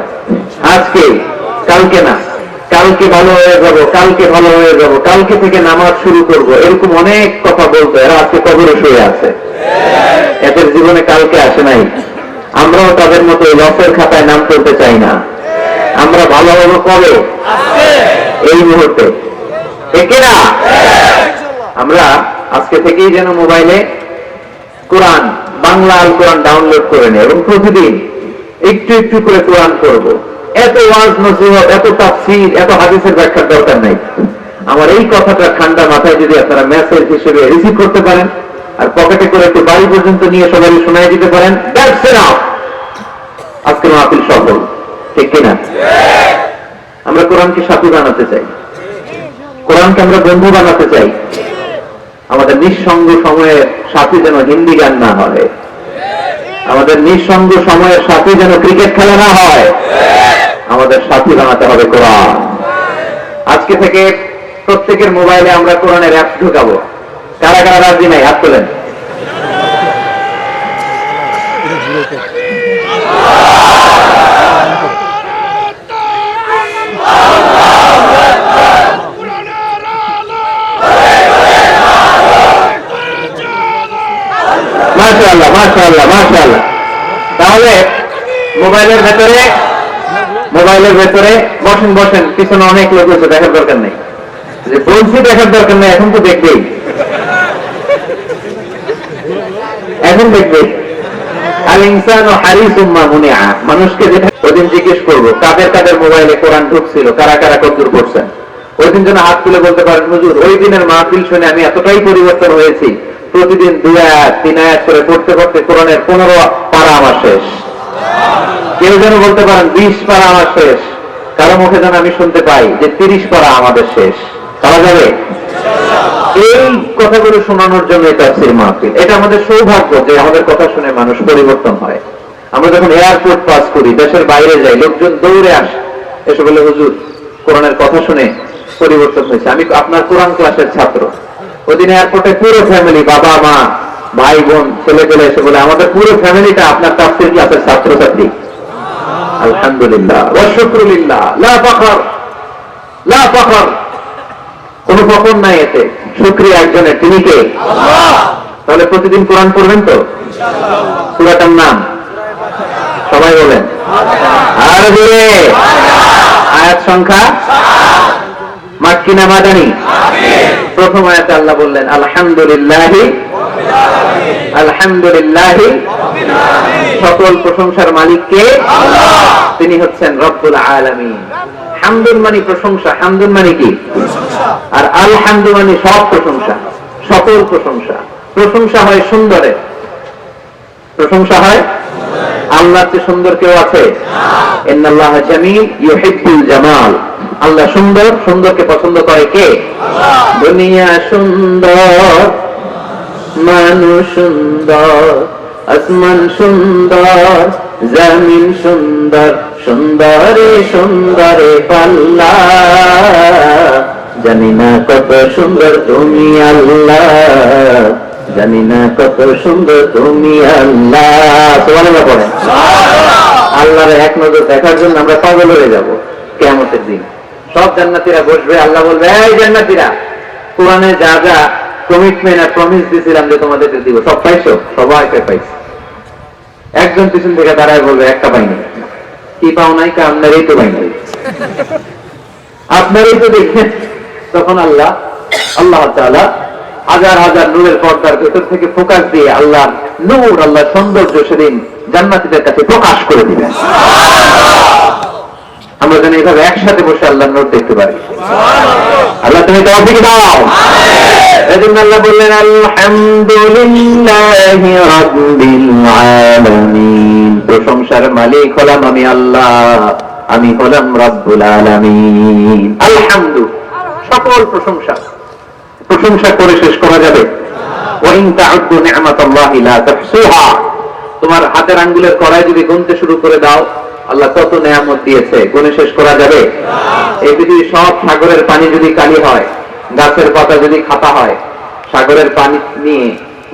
আজকে, কালকে না, কালকে ভালো হয়ে যাব, কালকে ভালো হয়ে যাব, কালকে থেকে নামাজ শুরু করব, এরকম অনেক কথা বলতো। এরা আজকে কবরে শুয়ে আছে, এদের জীবনে কালকে আসে নাই। আমরাও তাদের মতো লসের খাতায় নাম করতে চাই না। আমরা ভালো হবো কবে? এই মুহূর্তে। ঠিক না? আমরা আজকে থেকেই যেন মোবাইলে কোরআন, বাংলা আল কোরআন ডাউনলোড করে নেই এবং প্রতিদিন একটু একটু করে কোরআন করব। এত ওয়াজ নসিহত, এত তাফসীর, এত হাদিসের ব্যাখ্যার দরকার নাই। আমার এই কথাটা ঠান্ডা মাথায় যদি আপনারা মেসেজ হিসেবে রিসিভ করতে পারেন আর পকেটে করে একটু বাড়ি পর্যন্ত নিয়ে সবাই শোনায় দিতে পারেন, দ্যাটস এনাফ। আজকে মাহফিল সফল। ঠিক কিনা? আমরা কোরআনকে সাথী বানাতে চাই, কোরআনকে আমরা বন্ধু বানাতে চাই। আমাদের নিঃসঙ্গ সময়ের সাথী যেন হিন্দি গান না হয়, আমাদের নিঃসঙ্গ সময়ের সাথী যেন ক্রিকেট খেলা না হয়। আমাদের সাথী বানাতে হবে কোরআন। আজকে থেকে প্রত্যেকের মোবাইলে আমরা কোরআনের অ্যাপস ঢুকাবো। কারা কারা রাজি নাই হাত তোলেন। মাশাআল্লাহ, মাশাআল্লাহ, মাশাআল্লাহ। তাহলে মোবাইলের ভেতরে বসেন, বসেন, পিছনে অনেক লোক আছে, দেখার দরকার নেই। যে বলছি দেখার দরকার নেই, এখন তো দেখবেই, এখন দেখবে। আল ইনসানু হারিসুম মা মুনিআ। মানুষকে যেটা ওইদিন জিজ্ঞেস করবো কাদের কাদের মোবাইলে কোরআন ঢুকছিল, কারা কারা কতদূর পড়ছেন, ওই দিন যেন হাত তুলে বলতে পারেন, হুজুর ওই দিনের মাহফিল শুনে আমি এতটাই পরিবর্তন হয়েছি, প্রতিদিন 2 আয়াত 3 আয়াত করে পড়তে পড়তে কোরআনের 15 পারা আমার শেষ। কেউ যেন বলতে পারেন 20 পারা আমার শেষ। কারো মুখে যেন আমি শুনতে পাই যে 30 পারা আমাদের শেষ। পারা যাবে? এই কথাগুলো শোনানোর জন্য তাফসীর মাহফিল। এটা আমাদের সৌভাগ্য যে আমাদের কথা শুনে মানুষ পরিবর্তন হয়। আমরা যখন এয়ারপোর্ট পাস করি, দেশের বাইরে যাই, লোকজন দৌড়ে আসে, এসে বলে হুজুর কোরআনের কথা শুনে পরিবর্তন হয়েছে। আমি আপনার কোরআন ক্লাসের ছাত্র। ওদিন এয়ারপোর্টে পুরো ফ্যামিলি, বাবা মা ভাই বোন ছেলে পেলে এসে বলে আমাদের পুরো ফ্যামিলিটা আপনার তাফসীর ক্লাসের ছাত্রছাত্রী। আলহামদুলিল্লাহ ওয়া শুকরুলিল্লাহ, লা ফাখর, লা ফাখর। কোনো ফকর নাই এতে, শুকরিয়া একজনের, তিনি কে? তাহলে প্রতিদিন কোরআন পড়বেন তো? সূরাটার নাম সবাই বলেন, আর জোরে। আয়াত সংখ্যা মাক্কি না মাদানী? প্রথম আয়াতে আল্লাহ বললেন আলহামদুলিল্লাহি, আলহামদুলিল্লাহি, সকল প্রশংসার মালিক কে? তিনি হচ্ছেন রব্বুল আলামিন। হামদুন মানে প্রশংসা, হামদুন মানে কি? আর আলহামদু মানে সব প্রশংসা, সকল প্রশংসা। প্রশংসা হয় সুন্দরে, প্রশংসা হয়। আল্লাহ চেয়ে সুন্দর কেউ আছে? ইন্নাল্লাহা জামিল ইউহিব্বুল জামাল। আল্লাহ সুন্দর, সুন্দরকে পছন্দ করে কে? দুনিয়া সুন্দর, মানুষ সুন্দর, আসমান সুন্দর, জমিন সুন্দর, সুন্দরে সুন্দরে পাল্লা, জানি না কত সুন্দর তুমি আল্লাহ, জানি না কত সুন্দর তুমি আল্লাহ। সুবহানাল্লাহ পড়েন। আল্লাহর এক নজর দেখার জন্য আমরা পাগল হয়ে যাব কিয়ামতের দিন। সব জান্নাতীরা বসবে, আল্লাহ বলবে এই জান্নাতীরা, কোরআনে যা যা কমিটমেন্ট আর প্রমিস দিয়েছিলাম যে তোমাদেরকে দিব, সব পাইছো? সবাইকে পাইছো। একজন পিছন থেকে দাঁড়ায় বলবে একটা পাইনি। কি পাও নাই? আপনারই তো পাই নাই, আপনারই তো দেখেন। তখন আল্লাহ তাআলা হাজার হাজার নূরের পর্দার ভেতর থেকে ফোকাস দিয়ে আল্লাহ নূর, আল্লাহ সৌন্দর্য সেদিন জান্নাতীদের কাছে প্রকাশ করে দিবেন। আমরা যেন এইভাবে একসাথে বসে আল্লাহর নূর দেখতে পারি। আল্লাহ তুমি তৌফিক দাও। এজন্য আল্লাহ বললেন আলহামদুলিল্লাহি রাব্বিল আলামিন। প্রশংসার মালিক হলাম আমি আল্লাহ, আমি হলাম রব্বুল আলামিন। আলহামদু, সকল প্রশংসা। প্রশংসা করে শেষ করা যাবে? ওয়া ইন তা'উদ্দু নি'মাতাল্লাহি লা তুহসুহা। তোমার হাতের আঙ্গুলের কড়াই যদি গুনতে শুরু করে দাও, আল্লাহ কত নেয়ামত দিয়েছে, গুণে শেষ করা যাবে? এই পৃথিবীর সব সাগরের পানি যদি কালি হয়, গাছের পাতা যদি খাতা হয়, সাগরের পানি নিয়ে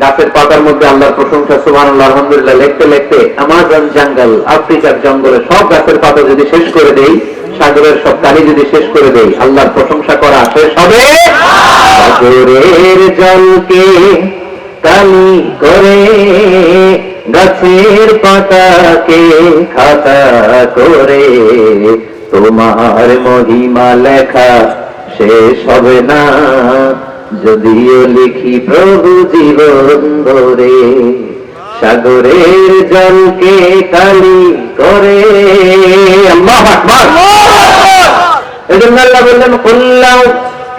গাছের পাতার মধ্যে আল্লাহর প্রশংসা সুবহানাল্লাহ আলহামদুলিল্লাহ লিখতে লিখতে আমাজন জঙ্গল, আফ্রিকার জঙ্গলে সব গাছের পাতা যদি শেষ করে দেই, সাগরের সব কালি যদি শেষ করে দেই, আল্লাহর প্রশংসা করা শেষ হবে? সাগরের জলকে কালি করে, গাছের পাতাকে খাতা করে, তোমার মহিমা লেখা শেষ হবে না, যদিও লিখি প্রভু জীবন ধরে। সাগরের জলকে কালি করে। আল্লাহু আকবার। এজন্য আল্লাহ বললেন কুল্লাউ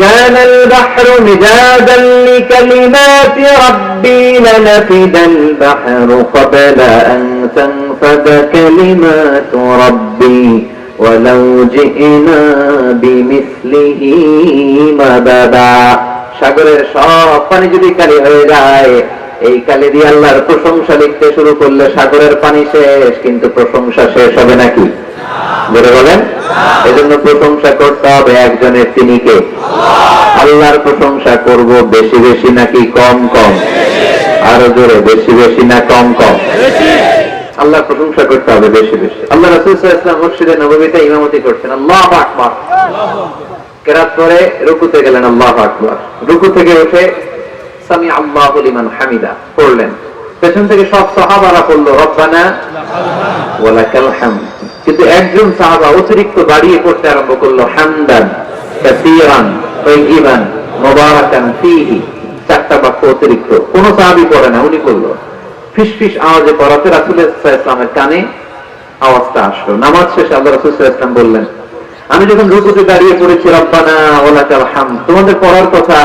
كان البحر مدادا لكلمات ربي لنفد البحر قبل أن تنفد كلمات ربي ولو جئنا بمثله مددا। সাগরের সব পানি যদি কালি হয়ে যায়, এই কালি দিয়ে আল্লাহর প্রশংসা লিখতে শুরু করলে সাগরের পানি শেষ, কিন্তু প্রশংসা শেষ হবে নাকি? বলে বলেন। এজন্য প্রশংসা করতে হবে একজনের, তিনি কে? আল্লাহর প্রশংসা করব বেশি বেশি নাকি কম কম? আরো জোরে, বেশি বেশি না কম কম? আল্লাহর প্রশংসা করতে হবে বেশি বেশি। আল্লাহ রাসূল সাল্লাল্লাহু আলাইহি ওয়াসাল্লাম মসজিদে নববীতে ইমামতি করতেন। আল্লাহু আকবার। কেরাত করে রুকুতে গেলেন, আল্লাহু আকবার। রুকু থেকে উঠে সামি আল্লাহু লিমান হামিদা পড়লেন। পেছন থেকে সব সাহাবারা পড়লো রব্বানা ওয়া লাকাল হামদ। কিন্তু একজন সাহাবা অতিরিক্ত বাড়িয়ে পড়তে আরম্ভ করলো হামদান কাসীরান তাইয়িবান মুবারাকান ফীহি। চারটা বাক্য অতিরিক্ত, কোন সাহাবী পড়ে না, উনি পড়লো। ফিসফিস আওয়াজে পড়াতে রাসূল সাল্লাল্লাহু আলাইহি ওয়াসাল্লামের কানে আওয়াজটা আসলো। নামাজ শেষে আল্লাহ রাসূল সাল্লাল্লাহু আলাইহি ওয়াসাল্লাম বললেন, আমি যখন রুকুতে দাঁড়িয়ে পড়েছি রব্বানা ওয়া লাকাল হামদ, তোমাদের পড়ার কথা,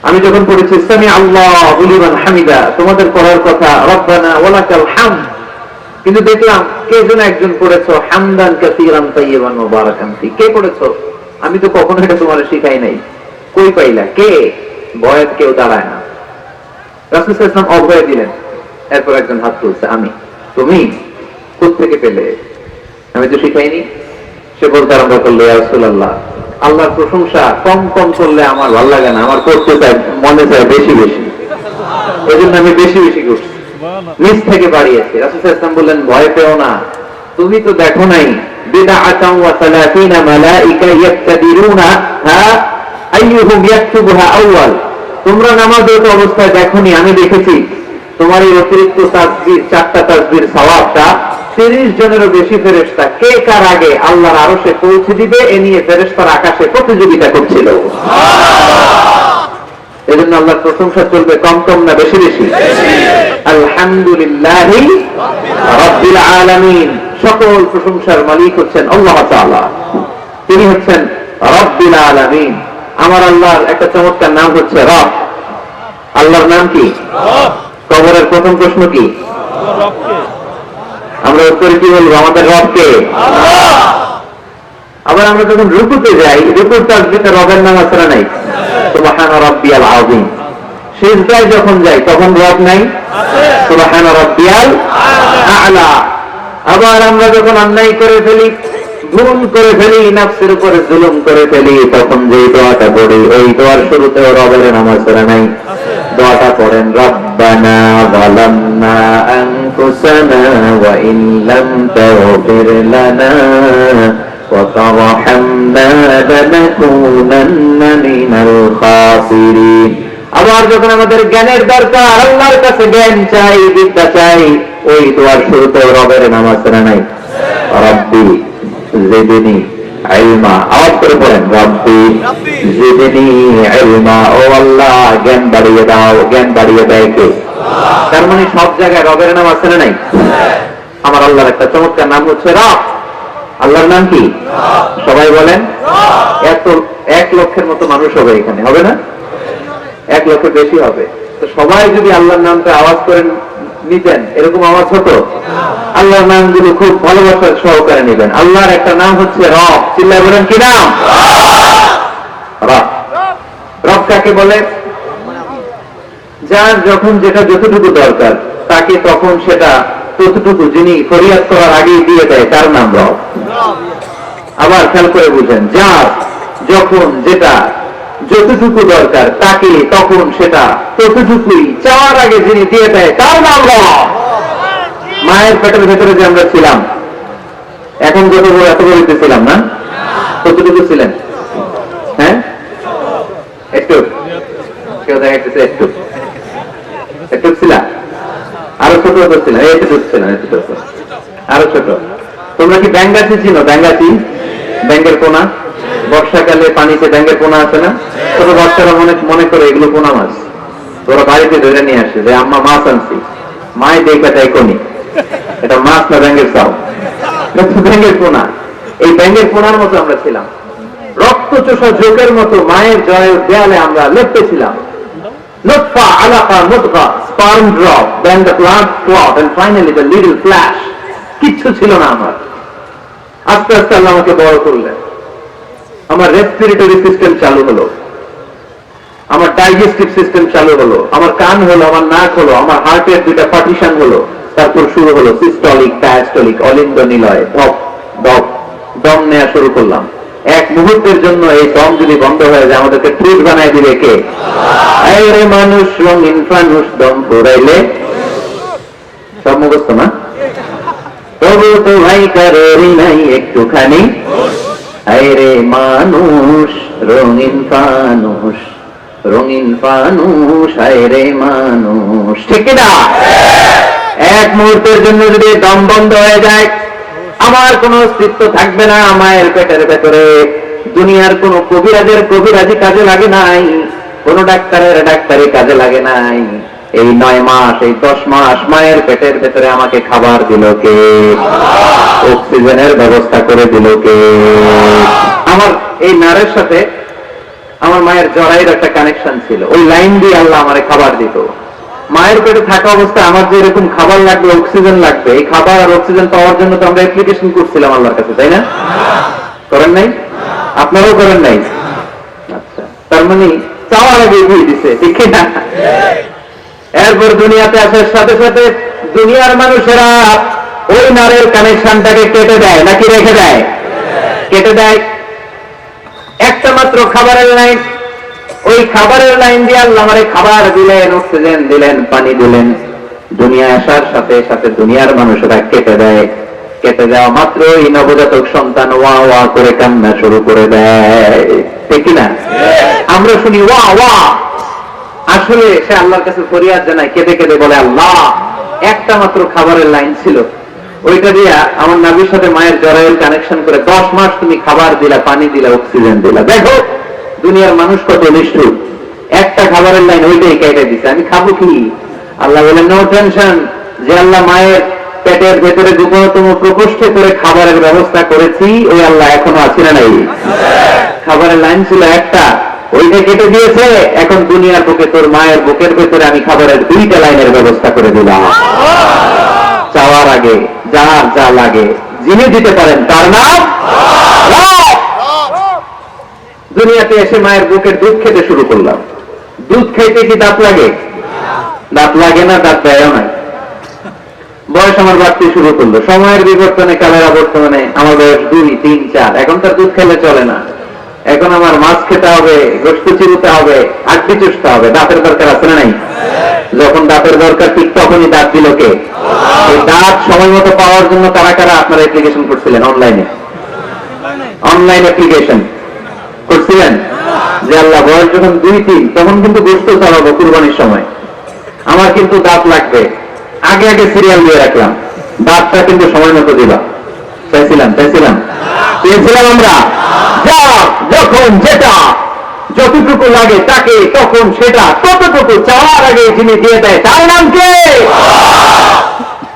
আমি যখন পড়েছি সামি আল্লাহু লিমান হামিদা, তোমাদের পড়ার কথা রব্বানা ওয়া লাকাল হামদ, কিন্তু দেখলাম কে যেন একজন পড়েছো হামদান কাসীরান তাইয়িবান মুবারাকান ফি। কে পড়েছো? আমি তো কখনো এটা তোমার শিখাই নাই, কই পাইলা? কে? ভয়ে কেউ দাঁড়ায় না। রাসূল সাল্লাল্লাহু আলাইহি ওয়াসাল্লাম অভয় দিলেন। এরপর একজন হাত তুলছে, আমি। তুমি কোত্থেকে পেলে? আমি তো শিখাইনি। সে বলতে আরম্ভ করলো, ইয়া রাসূলুল্লাহ, আল্লাহর প্রশংসা কম কম করলে আমার ভালো লাগে না, আমার করতে চাই, মনে চায় বেশি বেশি, এজন্য আমি বেশি বেশি করছি, নিজ থেকে বাড়িয়েছি। রাসূল সাল্লাল্লাহু আলাইহি ওয়াসাল্লাম বললেন, ভয় পেও না, তুমি তো দেখো নাই বিদআতান ওয়া সালাতিনা মালাইকা ইয়াক্তাদিরুনা আইয়ুহুম ইয়াকতুবুহা আউয়াল, তোমরা নামাজরত অবস্থায় দেখোনি, আমি দেখেছি তোমার এই অতিরিক্ত তাসবিহ, 4টা তাসবিহর সওয়াবটা 30 জনেরও বেশি ফেরেশতা কে কার আগে আল্লাহর আরশে পৌঁছে দিবে এ নিয়ে ফেরেশতারা আকাশে প্রতিযোগিতা করছিল। এজন্য আল্লাহর প্রশংসা চলবে কম কম না বেশি বেশি? আলহামদুলিল্লাহি রাব্বিল আলামিন। সকল প্রশংসার মালিক হচ্ছেন আল্লাহ তাআলা, তিনি হচ্ছেন রাব্বিল আলামিন। আমার আল্লাহর একটা চমৎকার নাম হচ্ছে রব। আল্লাহর নাম কি? রব। কবরের প্রথম প্রশ্ন কি? আমরা উত্তরে কি বলবো? আমাদের রবকে আল্লাহ। আবার আমরা যখন রুকুতে যাই, রুকুর তাসবিহে রবের নাম আছে না নাই? সুবহান রাব্বিয়াল আযীম। সিজদায় যখন যাই তখন রব নাই? আছে। সুবহান রাব্বিয়াল আ'লা। আবার আমরা যখন অন্যায় করে ফেলি, ভুল করে ফেলি, নফসের উপরে জুলুম করে ফেলি, তখন যে দোয়াটা পড়ি ওই দোয়ার শুরুতেও রবের নাম আছে না নাই? দোয়াটা পড়েন, রব্বানা যালামনা আনফুসানা ওয়া ইন লাম তাগফির লানা ওয়া তারহামনা লানাকুনান্না মিনাল খাসিরিন। আবার যখন আমাদের জ্ঞানের দরকার, আল্লাহর কাছে জ্ঞান চাই, বিদ্যা চাই, ওই দোয়ার শুরুতেও রবের নাম আছে না নাই? রব্বি জিদনি ইলমা। আওয়াজ করে পড়েন, রব্বি জিদনি ইলমা। ও আল্লাহ জ্ঞান বাড়িয়ে দাও। জ্ঞান বাড়িয়ে দেয় কে? তার মানে সব জায়গায় রবের নাম আছে না নাই? আমার আল্লাহর একটা চমৎকার নাম হচ্ছে রব। আল্লাহর নাম কি? সবাই বলেন। এত 1 লক্ষের মতো মানুষ হবে এখানে, হবে না? 1 লক্ষের বেশি হবে। তো সবাই যদি আল্লাহর নামটা আওয়াজ করেন নিতেন, এরকম আওয়াজ হতো? আল্লাহর নামগুলো খুব ভালোবাসার সহকারে নিবেন। আল্লাহর একটা নাম হচ্ছে রব। চিল্লায় বলেন কি নাম? রব। রব কাকে বলে? যার যখন যেটা যতটুকু দরকার তাকে তখন সেটা ততটুকু যিনি ফরিয়াদ করার আগেই দিয়ে দেয়, তার নাম রব। আবার খেয়াল করে বুঝেন, যার যখন যেটা যতটুকু দরকার তাকে তখন সেটা ততটুকুই চাওয়ার আগে যিনি দিয়ে দেয়, তার নাম রব। মায়ের পেটের ভেতরে যে আমরা ছিলাম, এখন যত বড় এত বড় ছিলাম না? কতটুকু ছিলেন? হ্যাঁ, একটু কেউ দেখাচ্ছে একটু একটু ছিলাম, আরো ছোট ছিলাম, এইটুকু ছিলাম, আরো ছোট। তোমরা কি ব্যাঙ্গাচি চিনো? ব্যাঙ্গাচি, ব্যাঙ্গের পোনা। বর্ষাকালে পানিতে ব্যাঙ্গের পোনা আছে না? ছোট বাচ্চারা মনে করে এগুলো পোনা মাছ, ওরা বাড়িতে ধরে নিয়ে আসে যে আম্মা মাছ আনছি। মাই দেখবে তাই কোনি এটা মাছ না ব্যাঙ্গের চাও? ব্যাঙ্গের পোনা। এই ব্যাঙ্গের পোনার মতো আমরা ছিলাম, রক্ত চোষা জোকের মতো মায়ের জয়ের দেয়ালে আমরা লেপতেছিলাম। Nutfa, alaqa, mudgha, sperm drop, then the blood clot, and finally the little flash. কিচ্ছু ছিল না আমার। আস্তে আস্তে আল্লাহ আমাকে বড় করলেন। আমার রেসপিরেটরি সিস্টেম চালু হলো, আমার ডাইজেস্টিভ সিস্টেম চালু হলো, আমার কান হলো, আমার নাক হলো, আমার হার্টের 2টা পার্টিশন হলো। তারপর শুরু হলো সিস্টলিক, ডায়াস্টলিক, অলিন্দ নিলয়, ধপ ধপ দম নেওয়া শুরু করলাম। 1 মুহূর্তের জন্য এই দম যদি বন্ধ হয়ে যায় আমাদেরকে ট্রুথ বানায় দিবে কে? আরে মানুষ রঙিন ফানুষ, দম ফুরাইলে সব মুখস্থ না? তবু তো ভাই কারোরই নাই একটুখানি। আরে মানুষ রঙিন ফানুষ, রঙিন ফানুষ, আরে মানুষ। ঠিক না? 1 মুহূর্তের জন্য যদি দম বন্ধ হয়ে যায় আমার কোনো অস্তিত্ব থাকবে না মায়ের পেটের ভেতরে। দুনিয়ার কোন কবিরাজের কবিরাজি কাজে লাগে নাই, কোন ডাক্তারের ডাক্তারি কাজে লাগে নাই। এই 9 মাস, এই 10 মাস মায়ের পেটের ভেতরে আমাকে খাবার দিল কে? অক্সিজেনের ব্যবস্থা করে দিল কে? আমার এই নারের সাথে আমার মায়ের জরাইয়ের একটা কানেকশন ছিল, ওই লাইন দিয়ে আল্লাহ আমারে খাবার দিত। মায়ের পেটে থাকা অবস্থায় আমার যে এরকম খাবার লাগবে, অক্সিজেন লাগবে, এই খাবার আর অক্সিজেন পাওয়ার জন্য তো আমরা অ্যাপ্লিকেশন করছিলাম আল্লাহর কাছে, তাই না? করেন নাই? আপনারাও করেন নাই? আচ্ছা, তার মানে চাওয়ার আগে এগিয়ে দিছে, ঠিক না? এরপর দুনিয়াতে আসার সাথে সাথে দুনিয়ার মানুষেরা ওই নারের কানেকশনটাকে কেটে দেয় নাকি রেখে দেয়? কেটে দেয়। একটা মাত্র খাবারের লাইন, ওই খাবারের লাইন দিয়ে আল্লাহ আমারে খাবার দিলেন, অক্সিজেন দিলেন, পানি দিলেন। দুনিয়া আসার সাথে সাথে দুনিয়ার মানুষেরা কেটে দেয়। কেটে যাওয়া মাত্রই নবজাতক সন্তান ওয়া ওয়া করে কান্না শুরু করে দেয়, ঠিক কিনা? আমরা শুনি ওয়া ওয়া, আসলে সে আল্লাহর কাছে ফরিয়াদ জানায়, কেঁদে কেঁদে বলে, আল্লাহ একটা মাত্র খাবারের লাইন ছিল, ওইটা দিয়া আমার নাবির সাথে মায়ের জরায়ুর কানেকশন করে 10 মাস তুমি খাবার দিলা, পানি দিলা, অক্সিজেন দিলা। দেখো দুনিয়ার মানুষ কত নিষ্ঠুর, একটা খাবারের লাইন ওইটাই কেটে দিছে, আমি খাবো কি? আল্লাহ বলেন নো টেনশন, যে আল্লাহ মায়ের পেটের ভেতরে গোপনতম প্রকোষ্ঠে করে খাবারের ব্যবস্থা করেছি, ওই আল্লাহ এখনো আছে না নাই? খাবারের লাইন ছিল একটা, ওইটা কেটে দিয়েছে, এখন দুনিয়ার বুকে তোর মায়ের বুকের ভেতরে আমি খাবারের 2টা লাইনের ব্যবস্থা করে দিলাম। চাওয়ার আগে যার যা লাগে যিনি দিতে পারেন তার নাম আল্লাহ। দুনিয়াতে এসে মায়ের বুকের দুধ খেতে শুরু করলাম, দুধ খাইতে কি দাঁত লাগে? দাঁত লাগে না, দাঁত দেয়ও না। বয়স আমার বাড়তে শুরু করলো, সময়ের বিবর্তনে, কালের আবর্তনে আমার বয়স 2, 3, 4, এখন তার দুধ খেলে চলে না। এখন আমার মাছ খেতে হবে, গোশত চিরুতে হবে, হাড্ডি চুষতে হবে, দাঁতের দরকার আছে না নাই? যখন দাঁতের দরকার ঠিক তখনই দাঁত দিল কে? এই দাঁত সময় মতো পাওয়ার জন্য কারা কারা আপনারা অ্যাপ্লিকেশন করছিলেন অনলাইনে? অনলাইন অ্যাপ্লিকেশন করছিলেন যে আল্লাহ বয়স যখন 2, 3 তখন কিন্তু গোশত চালাবো কুরবানির সময়, আমার কিন্তু দাঁত লাগবে, আগে আগে সিরিয়াল দিয়ে রাখলাম, দাঁতটা কিন্তু সময় মতো দিবা। চাইছিলাম আমরা, যা যখন যেটা যতটুকু লাগে তাকে তখন সেটা ততটুকু চাওয়ার আগে যিনি দিয়ে দেয় তার নাম কে?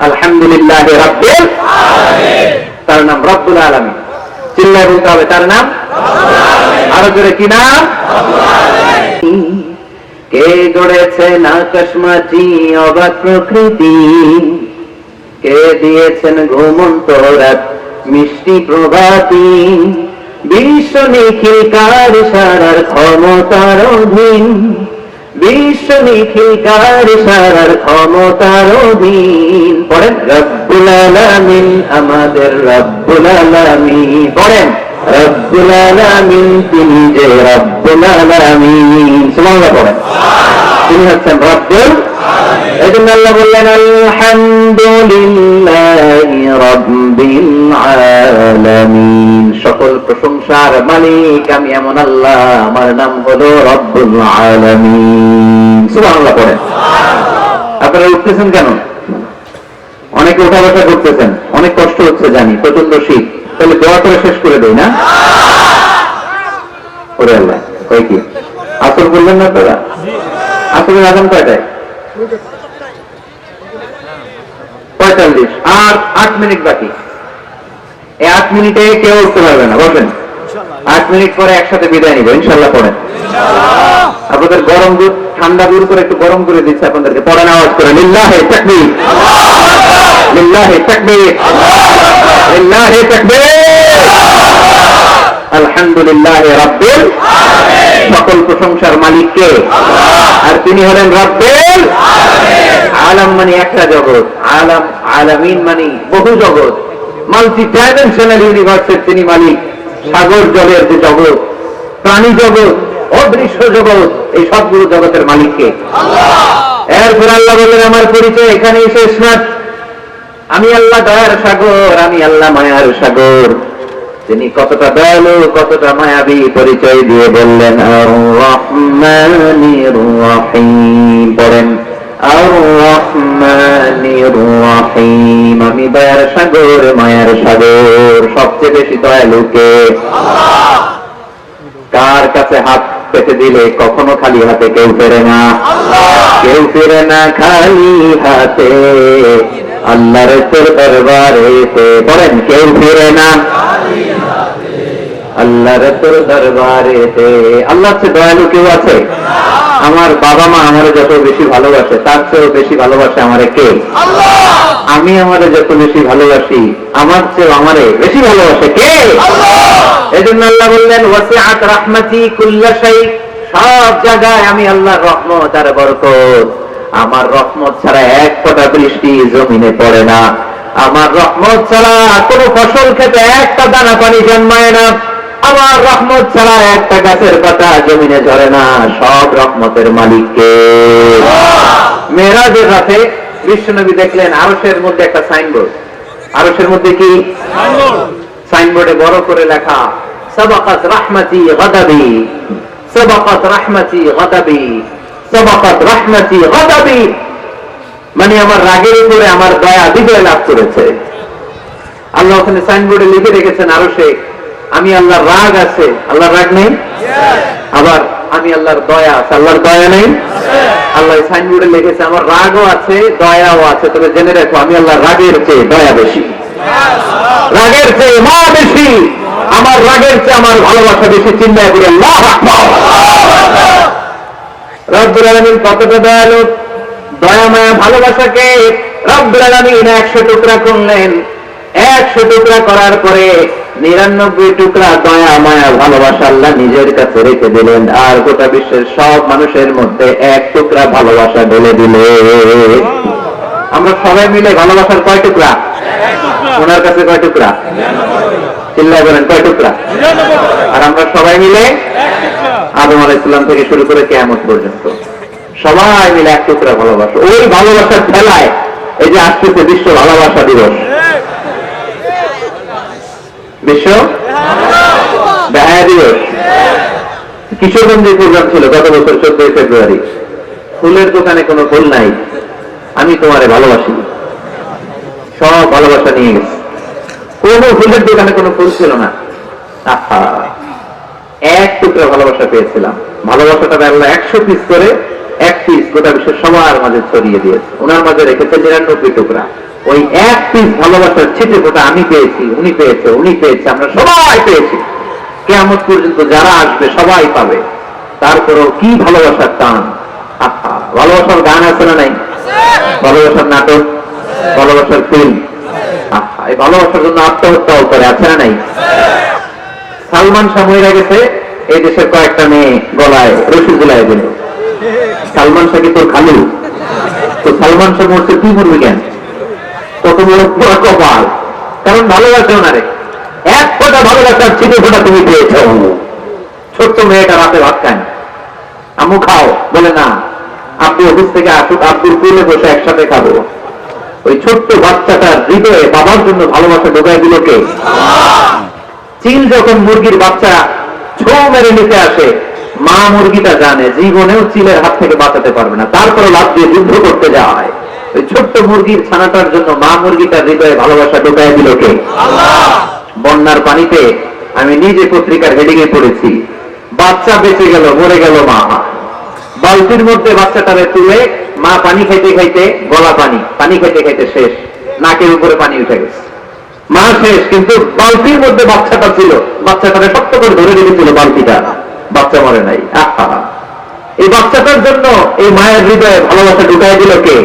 আলহামদুলিল্লাহ রাব্বিল আলামিন, তার নাম রব্বুল আলামিন। চিল্লায় বলতে হবে তার নাম, আরো জোরে কি নাম? কে গড়েছেন আকাশ মাটি অবাক প্রকৃতি, কে দিয়েছেন ঘুমন্ত রাত মিষ্টি প্রভাতী, বিশ্ব নিখিল কার সারার ক্ষমতার অধীন, বিশ্ব নিখিল কার সারার ক্ষমতার অধীন। পড়েন রব্বুল আলামিন, আমাদের রব্বুল আলামিন। পড়েন রব্বুল আলামিন, তিনি যে রব্বুল আলামিন। সুবহানাল্লাহ পড়েন, তিনি হচ্ছেন রব্বুল আলামিন। এজন্য আল্লাহ বললেন আলহামদুলিল্লাহি রাব্বিল আলামিন, সকল প্রশংসার মালিক আমি এমন আল্লাহ, আমার নাম হলো রব্বুল আলামিন। সুবহানাল্লাহ পড়েন। আপনারা উঠতেছেন কেন? অনেকে উঠা বসা করতেছেন, অনেক কষ্ট হচ্ছে জানি, প্রচন্ড শীত, তাহলে দোয়া করে শেষ করে দেই না? ওরে আল্লাহ, কই কি আসর বললেন না তোরা? আসরের আজান কয়টায়? 45, আর 8 মিনিট বাকি। এই 8 মিনিটে কেউ উঠতে পারবে না, বসেন। 8 মিনিট পরে একসাথে বিদায় নিব ইনশাআল্লাহ। পড়েন, আপনাদের গরম দুধ ঠান্ডা দূর করে একটু গরম করে দিচ্ছে আপনাদেরকে। পড়েন আওয়াজ করে, লিল্লাহি তাকবীর, লিল্লাহি তাকবীর, লিল্লাহি তাকবীর, আলহামদুলিল্লাহি রাব্বিল আলামিন। সকল প্রশংসার মালিক কে? আর তিনি হলেন রব্বুল আলামিন। আলাম মানে একটা জগৎ, আলাম আলামিন মানে বহু জগৎ, মাল্টি ডাইমেনশনাল ইউনিভার্সের তিনি মালিক। সাগর জলের যে জগৎ, প্রাণী জগৎ, অদৃশ্য জগৎ, এই সবগুলো জগতের মালিক কে? আল্লাহ। এরপর আল্লাহ বললেন আমার পরিচয় এখানেই শেষ না, আমি আল্লাহ দয়ার সাগর, আমি আল্লাহ মায়ার সাগর। তিনি কতটা দয়ালু, কতটা মায়াবী পরিচয় দিয়ে বললেন আর রহমানির রহিম। পড়েন আর রহমানির রহিম, আমি দয়ার সাগর, মায়ার সাগর। সবচেয়ে বেশি দয়ালু কে? আল্লাহ। কার কাছে হাত পেতে দিলে কখনো খালি হাতে কেউ ফেরে না, কেউ ফেরে না খালি হাতে, আল্লাহর তোর দরবারেতে। পড়েন কেউ ফিরে না আল্লাহর তোর দরবারেতে। আল্লাহর চেয়ে দয়ালু কেউ আছে? আমার বাবা মা আমারে যত বেশি ভালোবাসে তার চেয়েও বেশি ভালোবাসে আমারে কে? আল্লাহ। আমি আমারে যত বেশি ভালোবাসি আমার চেয়ে আমারে বেশি ভালোবাসে কে? আল্লাহ। এজন্য আল্লাহ বললেন ওয়াসিআত রাহমাতি কুল্লা শাই, সব জায়গায় আমি আল্লাহর রহমত আর বরকত। আমার রহমত ছাড়া এক ফোঁটা বৃষ্টি জমিনে পড়ে না, আমার রহমত ছাড়া কোনো ফসল খেতে একটা দানা পানি জন্মায় না, আমার রহমত ছাড়া একটা গাছের পাতা জমিনে ঝরে না। সব রহমতের মালিককে। মেরাজের রাতে বিশ্বনবী দেখলেন আরশের মধ্যে একটা সাইনবোর্ড, আরশের মধ্যে কি সাইনবোর্ডে বড় করে লেখা সাবাকাত রাহমাতি গাদাবি, সাবাকাত রাহমাতি গাদাবি, সাবাকাত রাহমাতি গাদাবি, মানে আমার রাগের উপরে আমার দয়া বিজয় লাভ করেছে। আল্লাহ ওখানে সাইনবোর্ডে লিখে রেখেছেন আরশে আমি আল্লাহর রাগ আছে, আল্লাহর রাগ নেই, আবার আমি আল্লাহর দয়া আছে, আল্লাহর দয়া নেই। আল্লাহ সাইনবোর্ডে লিখেছে আমার রাগও আছে দয়াও আছে, তবে জেনে রাখো আমি আল্লাহর রাগের চেয়ে দয়া বেশি, রাগের চেয়ে মা বেশি, আমার রাগের চেয়ে আমার ভালোবাসা বেশি। চিন্তা করে আল্লাহু আকবার। রব্বুল আলামিন কতটা দয়ালু, দয়া মায়া ভালোবাসাকে রব্বুল আলামিন 100 টুকরা করলেন। 100 টুকরা করার পরে 99 টুকরা দয়া মায়া ভালোবাসা আল্লাহ নিজের কাছে রেখে দিলেন, আর গোটা বিশ্বের সব মানুষের মধ্যে 1 টুকরা ভালোবাসা ঢেলে দিলেন। আমরা সবাই মিলে ভালোবাসার কয় টুকরা? ওনার কাছে কয় টুকরা? চিল্লায় বলেন কয় টুকরা? আর আমরা সবাই মিলে আদম আলাইহিস সালাম থেকে শুরু করে কিয়ামত পর্যন্ত সবাই মিলে 1 টুকরা ভালোবাসা। ওই ভালোবাসার ঠেলায় এই যে আসতেছে বিশ্ব ভালোবাসা দিবস, বিশ্ব বেহায়া দিবস। কিশোরগঞ্জে প্রোগ্রাম ছিল গত বছর 14 ফেব্রুয়ারি। ফুলের দোকানে কোনো ফুল নাই, আমি তোমারে ভালোবাসি, সব ভালোবাসা নিয়ে গেছে। কোন ফুলের দোকানে কোনো ফুল ছিল না। আহা, 1 টুকরা ভালোবাসা পেয়েছিলাম। ভালোবাসাটা আল্লাহ 100 পিস করে 1 পিস গোটা বিশ্বের সবার মাঝে ছড়িয়ে দিয়েছে। ওনার মাঝে রেখেছে 99 টুকরা। ওই 1 পিস ভালোবাসার ছিটে ফোঁটা আমি পেয়েছি, উনি পেয়েছে, উনি পেয়েছে, আমরা সবাই পেয়েছি। কিয়ামত পর্যন্ত যারা আসবে সবাই পাবে। তারপরেও কি ভালোবাসার টান! আহা, ভালোবাসার গান আছে না নাই? ভালোবাসার নাটক, ভালোবাসার ফিল্ম। আহা, এই ভালোবাসার জন্য আত্মহত্যাও করে, আছে না নাই? সালমান শাহ মরে গেছে, এই দেশের কয়েকটা মেয়ে গলায় রশি ঝুলাই দিল। সালমান শাহ কি তোর খালু? তো সালমান শাহ মরছে, তুই মরবি কেন? কত বড় পুরো কপাল! কারণ ভালোবাসে ওনারে। 1 ফোঁটা ভালোবাসার ছিটে ফোঁটা তুমি পেয়েছ। ছোট্ট মেয়েটা রাতে ভাত খায়, আম্মু খাও, বলে না, আপনি অফিস থেকে আসুক, আব্দুল কুলে বসে একসাথে খাবো। ওই ছোট্ট বাচ্চাটার হৃদয়ে বাবার জন্য ভালোবাসা ঢোকায় দিল কে? চিল যখন মুরগির বাচ্চা ছোঁ মেরে নিতে আসে, মা মুরগিটা জানে জীবনেও চিলের হাত থেকে বাঁচাতে পারবে না, তারপরে লাফ দিয়ে যুদ্ধ করতে যায়। ওই ছোট্ট মুরগির ছানাটার জন্য মা মুরগিটার হৃদয়ে ভালোবাসা ঢোকায় দিল কে? বন্যার পানিতে আমি নিজে পত্রিকার হেডিং এ পড়েছি, বাচ্চা বেঁচে গেল, মরে গেল মা। বালতির মধ্যে বাচ্চাটারে তুলে মা পানি খাইতে খাইতে, গলা পানি, পানি খাইতে খাইতে শেষ, নাকের উপরে পানি উঠে গেছে, মা শেষ, কিন্তু বালতির মধ্যে বাচ্চাটা ছিল, বাচ্চাটারে শক্ত করে ধরে রেখেছিল বালতিটা, বাচ্চা মরে নাই। আহা, এই বাচ্চাটার জন্য এই মায়ের হৃদয়ে ভালোবাসা ঢুকাই দিল কে?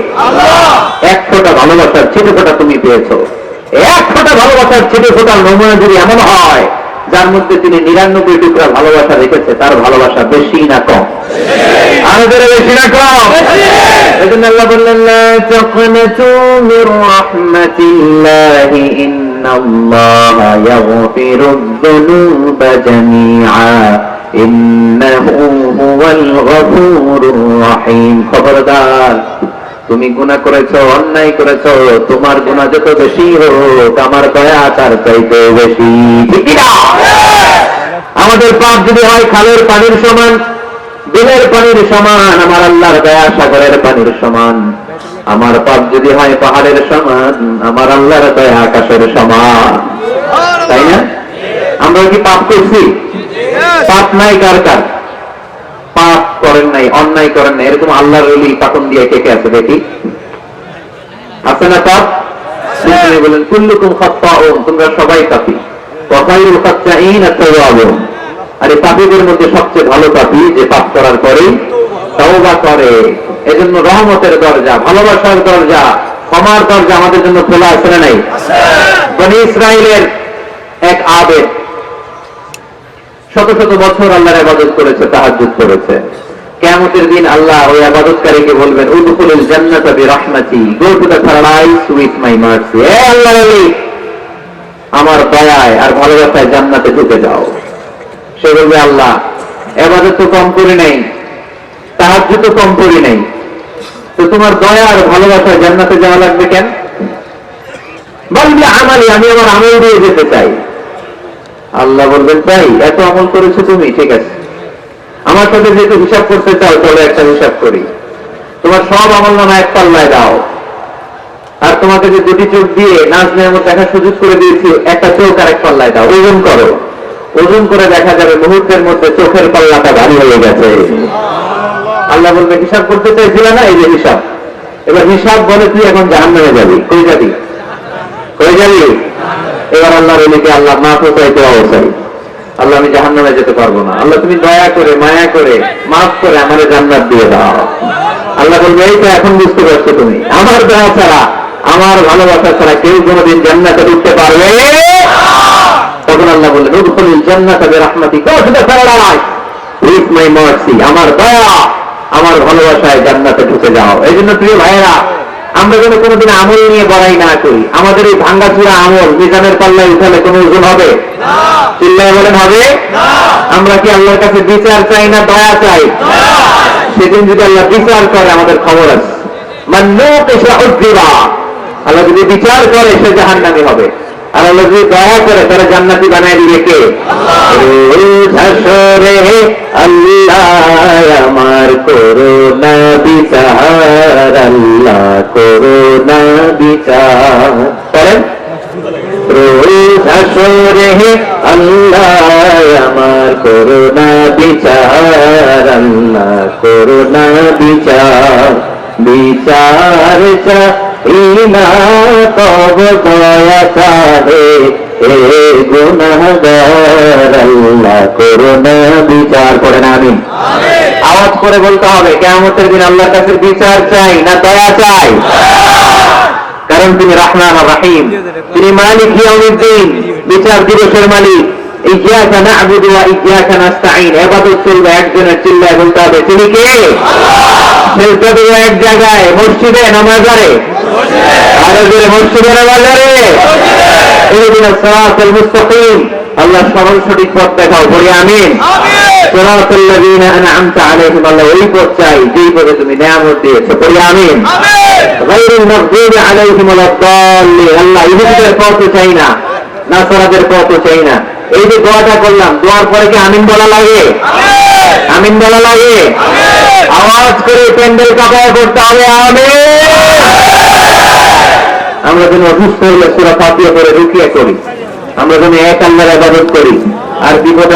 1 ফোঁটা ভালোবাসার ছিটে ফোঁটা তুমি পেয়েছো। 1 ফোঁটা ভালোবাসার ছিটে ফোঁটার নমুনা যদি এমন হয় যার মধ্যে তিনি 99 টুকরা ভালোবাসা রেখেছে, তার ভালোবাসা বেশি না কম? আরো ধরে বেশি না কম? এজন্য আল্লাহ বললেন লা তাকনাতু মির রাহমাতিল্লাহি ইন্নাল্লাহা ইয়াগফিরুয যুনুবা জামিআ ইন্নাহু হুয়াল গফুরুর রহিম। খবরদার, তুমি গুনাহ করেছো, অন্যায় করেছো, তোমার গুনাহ যত বেশি হোক আমার দয়া তার চাইতে বেশি। ঠিক না? আমাদের পাপ যদি হয় খালের পানির সমান, বিলের পানির সমান, আমার আল্লাহর দয়া সাগরের পানির সমান। আমার পাপ যদি হয় পাহাড়ের সমান, আমার আল্লাহর দয়া আকাশের সমান। তাই না? আমরা কি পাপ করছি? পাপ নাই কার কার? পাপ করেন নাই, অন্যায় করেন নাই, এরকম আল্লাহর ওলি পাকন দিয়ে কে কে আছে দেখি? আছে না পাপ? বলেন কুল্লুকুম খাত্তাউন, তোমরা সবাই পাপী, ওয়া খায়রুল খাত্তাইন আত-তাওয়াবুন। আরে পাপীদের মধ্যে সবচেয়ে ভালো পাপী যে পাপ করার পরেই তওবা করে। এজন্য রহমতের দরজা, ভালোবাসার দরজা, ক্ষমার দরজা আমাদের জন্য খোলা আছে না নাই? বনি ইসরাইলের এক আবেদ শত শত বছর আল্লাহর ইবাদত করেছে, তাহাজ্জুদ করেছে। কিয়ামতের দিন আল্লাহ ওই ইবাদতকারীকে বলবেন উদখুলুল জান্নাতা বিরাহমাতি, go to the paradise with my mercy. এ আল্লাহর ওলি, আমার দয়ায় আর ভালোবাসায় জান্নাতে ঢুকে যাও। সে বলবে আল্লাহ, ইবাদত তো কম করি নাই, তাহাজ্জুদ তো কম করি নাই, তো তোমার দয়া আর ভালোবাসায় জান্নাতে যাওয়া লাগবে কেন? বলবি আমালি, আমি আমার আমল দিয়ে যেতে চাই। আল্লাহ বলবেন তাই, এত আমল করেছো তুমি, ঠিক আছে, আমার সাথে যেহেতু হিসাব করতে চাও, চলো একটা হিসাব করি। তোমার সব আমল নামা এক পাল্লায় দাও, আর তোমাকে যে দুটি চোখ দিয়ে নাচ নেয়ামত দেখার সুযোগ করে দিয়েছি, একটা চোখ আর এক পাল্লায় দাও, ওজন করো। ওজন করে দেখা যাবে মুহূর্তের মধ্যে চোখের পাল্লাটা ভারী হয়ে গেছে। আল্লাহ বলবে হিসাব করতে চাইছিল না, এই যে হিসাব। এবার হিসাব বলে তুই এখন জাহান্নামে যাবি, কই যাবি, কই যাবি? এবার আল্লাহ বলিকে আল্লাহ মাফ চাইতে অবস্থায়, আল্লাহ আমি জাহান্নামে যেতে পারবো না, আল্লাহ তুমি দয়া করে মায়া করে মাফ করে আমারে জান্নাত দিয়ে দাও। আল্লাহ বলবে এই তো এখন বুঝতে পারছো তুমি, আমার দয়া ছাড়া, আমার ভালোবাসা ছাড়া কেউ কোনোদিন জান্নাতে ঢুকতে পারবে। তখন আল্লাহ বললেন উদখুলুল জান্নাতা বিরাহমাতিকা উইথ মাই মার্সি, আমার দয়া আমার ভালোবাসায় জান্নাতে ঢুকে যাও। এই জন্য প্রিয় ভাইয়েরা, আমরা যেন কোনোদিন আমল নিয়ে বড়াই না করি। আমাদের এই ভাঙ্গাচুরা আমল মিজানের পাল্লায় উঠালে কোনো ওজন হবে? চিল্লায় বলেন হবে? আমরা কি আল্লাহর কাছে বিচার চাই না দয়া চাই? সেদিন যদি আল্লাহ বিচার করে আমাদের খবর আছে। আল্লাহ যদি বিচার করে সে জাহান্নামী হবে, আর আল্লাহ যদি দয়া করে তারা জান্নাতি বানায় দিবে কে? হাসরে আল্লাহ আমার করুণা বিচার, আল্লাহ করুণা বিচার করেন। রোজ হাসরে আল্লাহ আমার করুণা বিচার, আল্লাহ করুণা বিচার। বিচার চাইনা তব দয়া চাহে হে গুনাহগার, আল্লাহ করুণা বিচার করেন। আমিন। আওয়াজ করে বলতে হবে, কিয়ামতের দিন আল্লাহর কাছে বিচার চাই না দয়া চাই? কারণ তিনি রহমান আর রহিম, তিনি মালিক ইয়াউমিদ্দিন, বিচার দিবসের মালিক। ইয়্যাকা না'বুদু ওয়া ইয়্যাকা নাস্তাঈন, ইবাদত চলবে একজনের, চিল্লায় বলতে হবে তিনি কে? সিজদা দেব এক জায়গায়, মসজিদে না মাজারে? আরো জোরে, মসজিদে না মাজারে? ইহদিনাস সিরাতাল মুস্তাকিম, আল্লাহ সরল সঠিক পথ দেখাও, বলি আমিন। সিরাতাল লাযীনা আন'আমতা আলাইহিম, আল্লাহ ওই পথ চাই যেই পথে তুমি নিয়ামত দিয়েছো, বলি আমিন। গায়রুল মাগদুবি আলাইহিম ওয়ালাদ-দাল্লিন, আল্লাহ ইহুদিদের পথও চাই না, নাসারাদের পথও চাই না। এই যে দোয়াটা করলাম, দোয়ার পরে কি আমিন বলা লাগে? আমিন বলা লাগে? আওয়াজ করে প্যান্ডেল কাঁপায় করতে হবে আমিন। আমরা যেন অসুস্থ হলে সূরা ফাতিহা করে রুকিয়া করি, আমরা যেন এক আল্লাহর ইবাদত করি, আর বিপদে